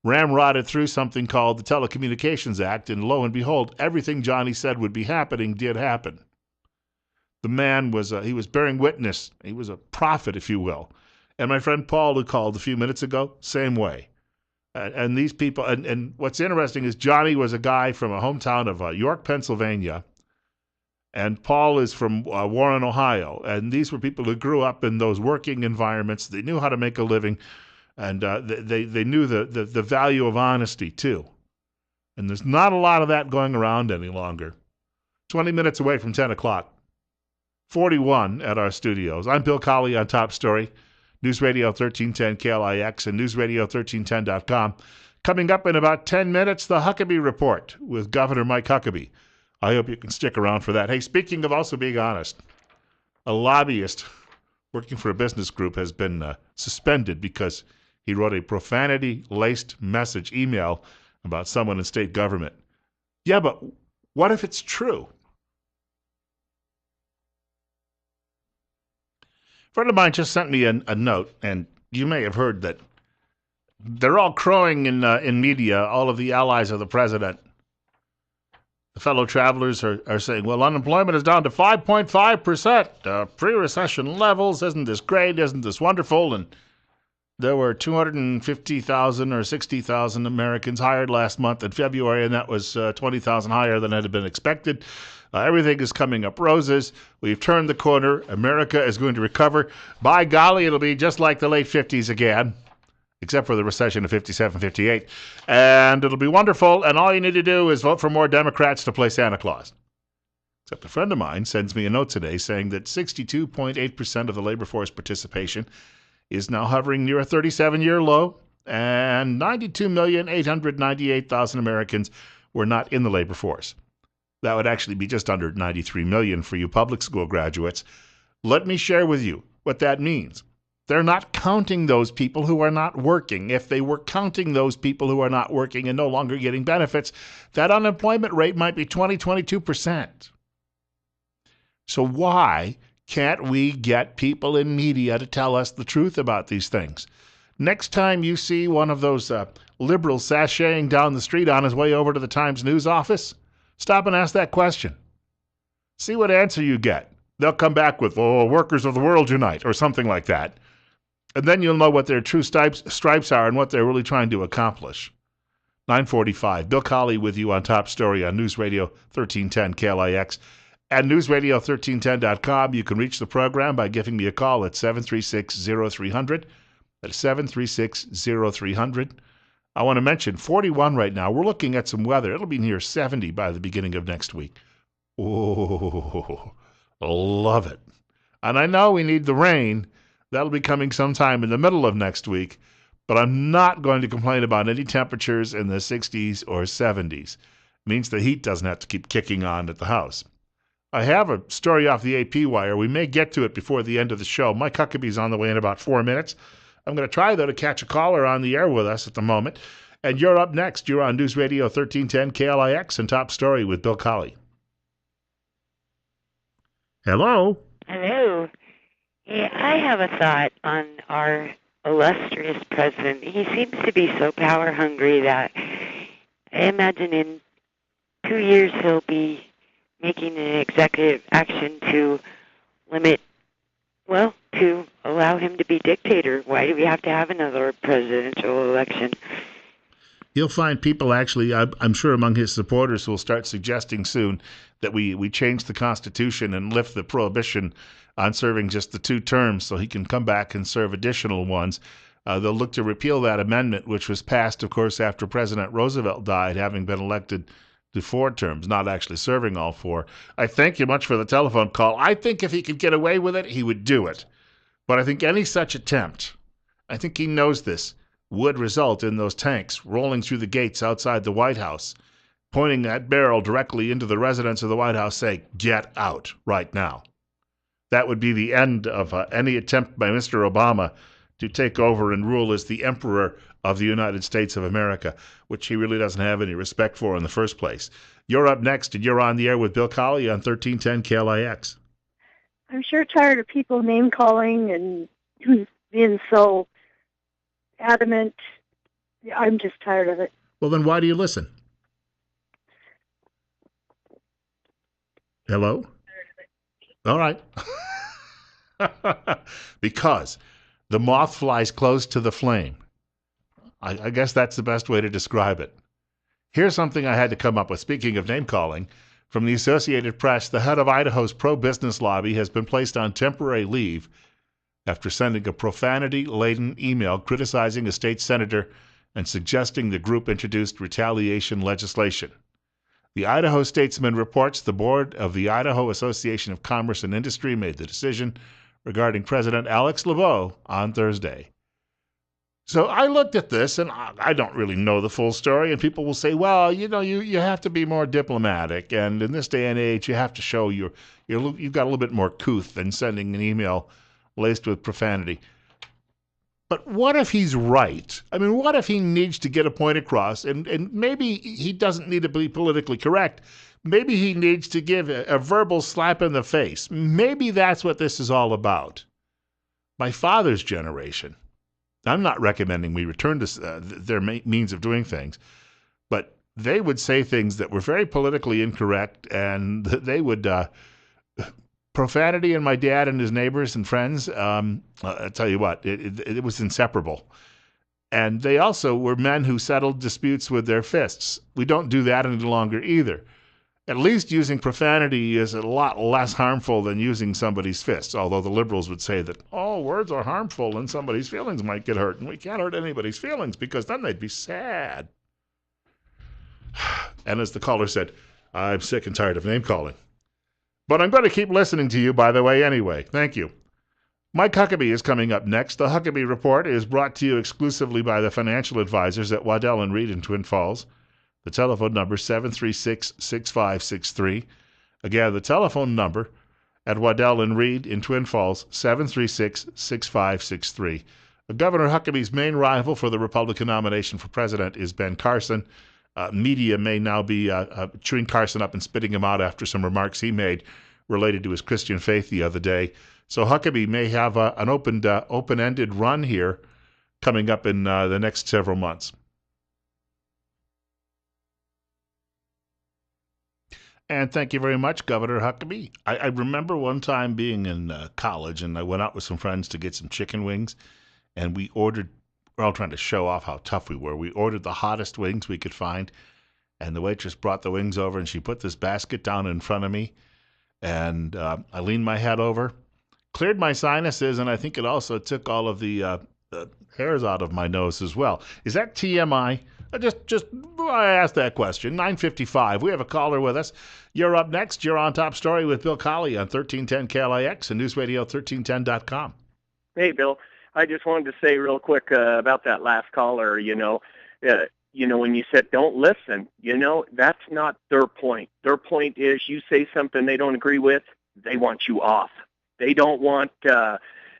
ramrodded through something called the Telecommunications Act, and lo and behold, everything Johnny said would be happening did happen. The man he was bearing witness. He was a prophet, if you will. And my friend Paul, who called a few minutes ago, same way. And these people, and what's interesting is Johnny was a guy from a hometown of York, Pennsylvania, and Paul is from Warren, Ohio. And these were people who grew up in those working environments. They knew how to make a living, and they knew the value of honesty, too. And there's not a lot of that going around any longer. 20 minutes away from 10 o'clock. 41 at our studios. I'm Bill Colley on Top Story. News Radio 1310 KLIX and newsradio1310.com. Coming up in about 10 minutes, the Huckabee Report with Governor Mike Huckabee. I hope you can stick around for that. Hey, speaking of also being honest, a lobbyist working for a business group has been suspended because he wrote a profanity-laced message email about someone in state government. Yeah, but what if it's true? A friend of mine just sent me a note, and you may have heard that they're all crowing in media, all of the allies of the president. The fellow travelers are saying, well, unemployment is down to 5.5%. Pre-recession levels. Isn't this great? Isn't this wonderful? And there were 250,000 or 60,000 Americans hired last month in February, and that was 20,000 higher than had been expected. Everything is coming up roses. We've turned the corner. America is going to recover. By golly, it'll be just like the late 50s again, except for the recession of 57, 58. And it'll be wonderful, and all you need to do is vote for more Democrats to play Santa Claus. Except a friend of mine sends me a note today saying that 62.8% of the labor force participation is now hovering near a 37-year low, and 92,898,000 Americans were not in the labor force. That would actually be just under 93 million for you public school graduates. Let me share with you what that means. They're not counting those people who are not working. If they were counting those people who are not working and no longer getting benefits, that unemployment rate might be 22%. So why can't we get people in media to tell us the truth about these things? Next time you see one of those liberals sashaying down the street on his way over to the Times News office, stop and ask that question. See what answer you get. They'll come back with, oh, workers of the world unite, or something like that. And then you'll know what their true stripes are and what they're really trying to accomplish. 9:45. Bill Colley with you on Top Story on News Radio 1310 KLIX. At newsradio1310.com, you can reach the program by giving me a call at 736-0300. That's 736-0300. I want to mention 41 right now. We're looking at some weather. It'll be near 70 by the beginning of next week. Oh, love it. And I know we need the rain. That'll be coming sometime in the middle of next week. But I'm not going to complain about any temperatures in the 60s or 70s. It means the heat doesn't have to keep kicking on at the house. I have a story off the AP wire. We may get to it before the end of the show. Mike Huckabee's on the way in about 4 minutes. I'm going to try, though, to catch a caller on the air with us at the moment. And you're up next. You're on News Radio 1310 KLIX and Top Story with Bill Colley. Hello. Hello. Yeah, I have a thought on our illustrious president. He seems to be so power hungry that I imagine in 2 years he'll be making an executive action to limit, well, to allow him to be dictator. Why do we have to have another presidential election? You'll find people actually, I'm sure among his supporters, who will start suggesting soon that we change the Constitution and lift the prohibition on serving just the 2 terms so he can come back and serve additional ones. They'll look to repeal that amendment, which was passed, of course, after President Roosevelt died, having been elected to 4 terms, not actually serving all 4. I thank you much for the telephone call. I think if he could get away with it, he would do it. But I think any such attempt, I think he knows this, would result in those tanks rolling through the gates outside the White House, pointing that barrel directly into the residents of the White House, saying, "Get out right now." That would be the end of any attempt by Mr. Obama to take over and rule as the Emperor of the United States of America, which he really doesn't have any respect for in the first place. You're up next, and you're on the air with Bill Colley on 1310 KLIX. I'm sure tired of people name-calling and being so adamant. I'm just tired of it. Well, then why do you listen? Hello? All right. Because the moth flies close to the flame. I guess that's the best way to describe it. Here's something I had to come up with. Speaking of name-calling, from the Associated Press, the head of Idaho's pro-business lobby has been placed on temporary leave after sending a profanity-laden email criticizing a state senator and suggesting the group introduced retaliation legislation. The Idaho Statesman reports the board of the Idaho Association of Commerce and Industry made the decision, regarding President Alex LeBeau on Thursday. So I looked at this, and I don't really know the full story, and people will say, well, you have to be more diplomatic, and in this day and age, you have to show you've got a little bit more couth than sending an email laced with profanity. But what if he's right? I mean, what if he needs to get a point across, and maybe he doesn't need to be politically correct. Maybe he needs to give a verbal slap in the face. Maybe that's what this is all about. My father's generation, I'm not recommending we return to their means of doing things, but they would say things that were very politically incorrect, and they would profanity in my dad and his neighbors and friends. I'll tell you what, it was inseparable. And they also were men who settled disputes with their fists. We don't do that any longer either. At least using profanity is a lot less harmful than using somebody's fists, although the liberals would say that, words are harmful and somebody's feelings might get hurt, and we can't hurt anybody's feelings because then they'd be sad. And as the caller said, I'm sick and tired of name-calling. But I'm going to keep listening to you, by the way, anyway. Thank you. Mike Huckabee is coming up next. The Huckabee Report is brought to you exclusively by the financial advisors at Waddell & Reed in Twin Falls. The telephone number, 736-6563. Again, the telephone number at Waddell & Reed in Twin Falls, 736-6563. Governor Huckabee's main rival for the Republican nomination for president is Ben Carson. Media may now be chewing Carson up and spitting him out after some remarks he made related to his Christian faith the other day. So Huckabee may have an open-ended run here coming up in the next several months. And thank you very much, Governor Huckabee. I remember one time being in college, and I went out with some friends to get some chicken wings, and we're all trying to show off how tough we were. We ordered the hottest wings we could find, and the waitress brought the wings over, and she put this basket down in front of me, and I leaned my head over, cleared my sinuses, and I think it also took all of the hairs out of my nose as well. Is that TMI? I asked that question. 9:55. We have a caller with us. You're up next. You're on Top Story with Bill Colley on 1310 KLIX and News Radio 1310.com. Hey, Bill. I just wanted to say real quick about that last caller. When you said don't listen, that's not their point. Their point is you say something they don't agree with, they want you off. They don't want.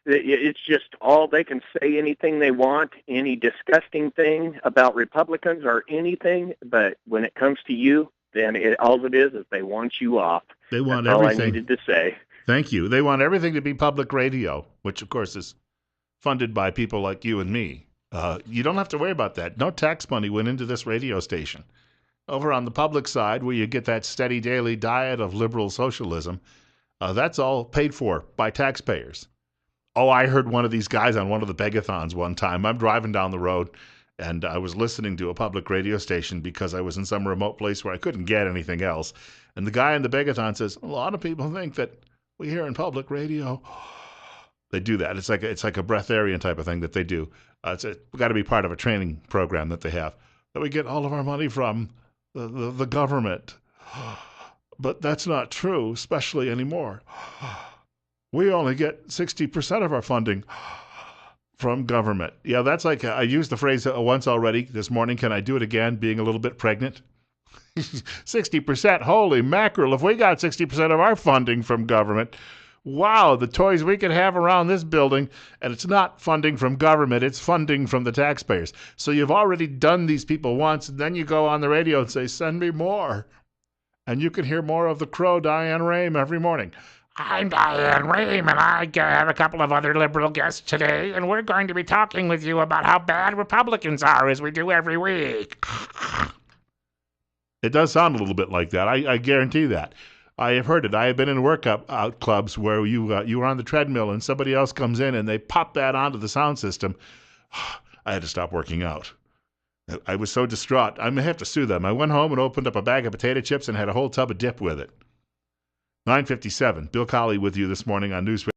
It's just all they can say anything they want, any disgusting thing about Republicans or anything. But when it comes to you, then all it is they want you off. They want That's everything. All I needed to say. Thank you. They want everything to be public radio, which of course is funded by people like you and me. You don't have to worry about that. No tax money went into this radio station. Over on the public side, where you get that steady daily diet of liberal socialism, that's all paid for by taxpayers. Oh, I heard one of these guys on one of the begathons one time. I'm driving down the road, and I was listening to a public radio station because I was in some remote place where I couldn't get anything else. And the guy in the begathon says, a lot of people think that we hear in public radio. They do that. It's like a breatharian type of thing that they do. It's got to be part of a training program that they have. That we get all of our money from the government. But that's not true, especially anymore. We only get 60% of our funding from government. Yeah, that's like, I used the phrase once already this morning. Can I do it again, being a little bit pregnant? 60%, holy mackerel. If we got 60% of our funding from government, wow, the toys we could have around this building, and it's not funding from government, it's funding from the taxpayers. So you've already done these people once, and then you go on the radio and say, send me more. And you can hear more of the crow, Diane Rame, every morning. I'm Diane Rame, and I have a couple of other liberal guests today, and we're going to be talking with you about how bad Republicans are, as we do every week. It does sound a little bit like that. I guarantee that. I have heard it. I have been in workout clubs where you were on the treadmill, and somebody else comes in, and they pop that onto the sound system. I had to stop working out. I was so distraught. I may have to sue them. I went home and opened up a bag of potato chips and had a whole tub of dip with it. 9:57. Bill Colley with you this morning on News Radio.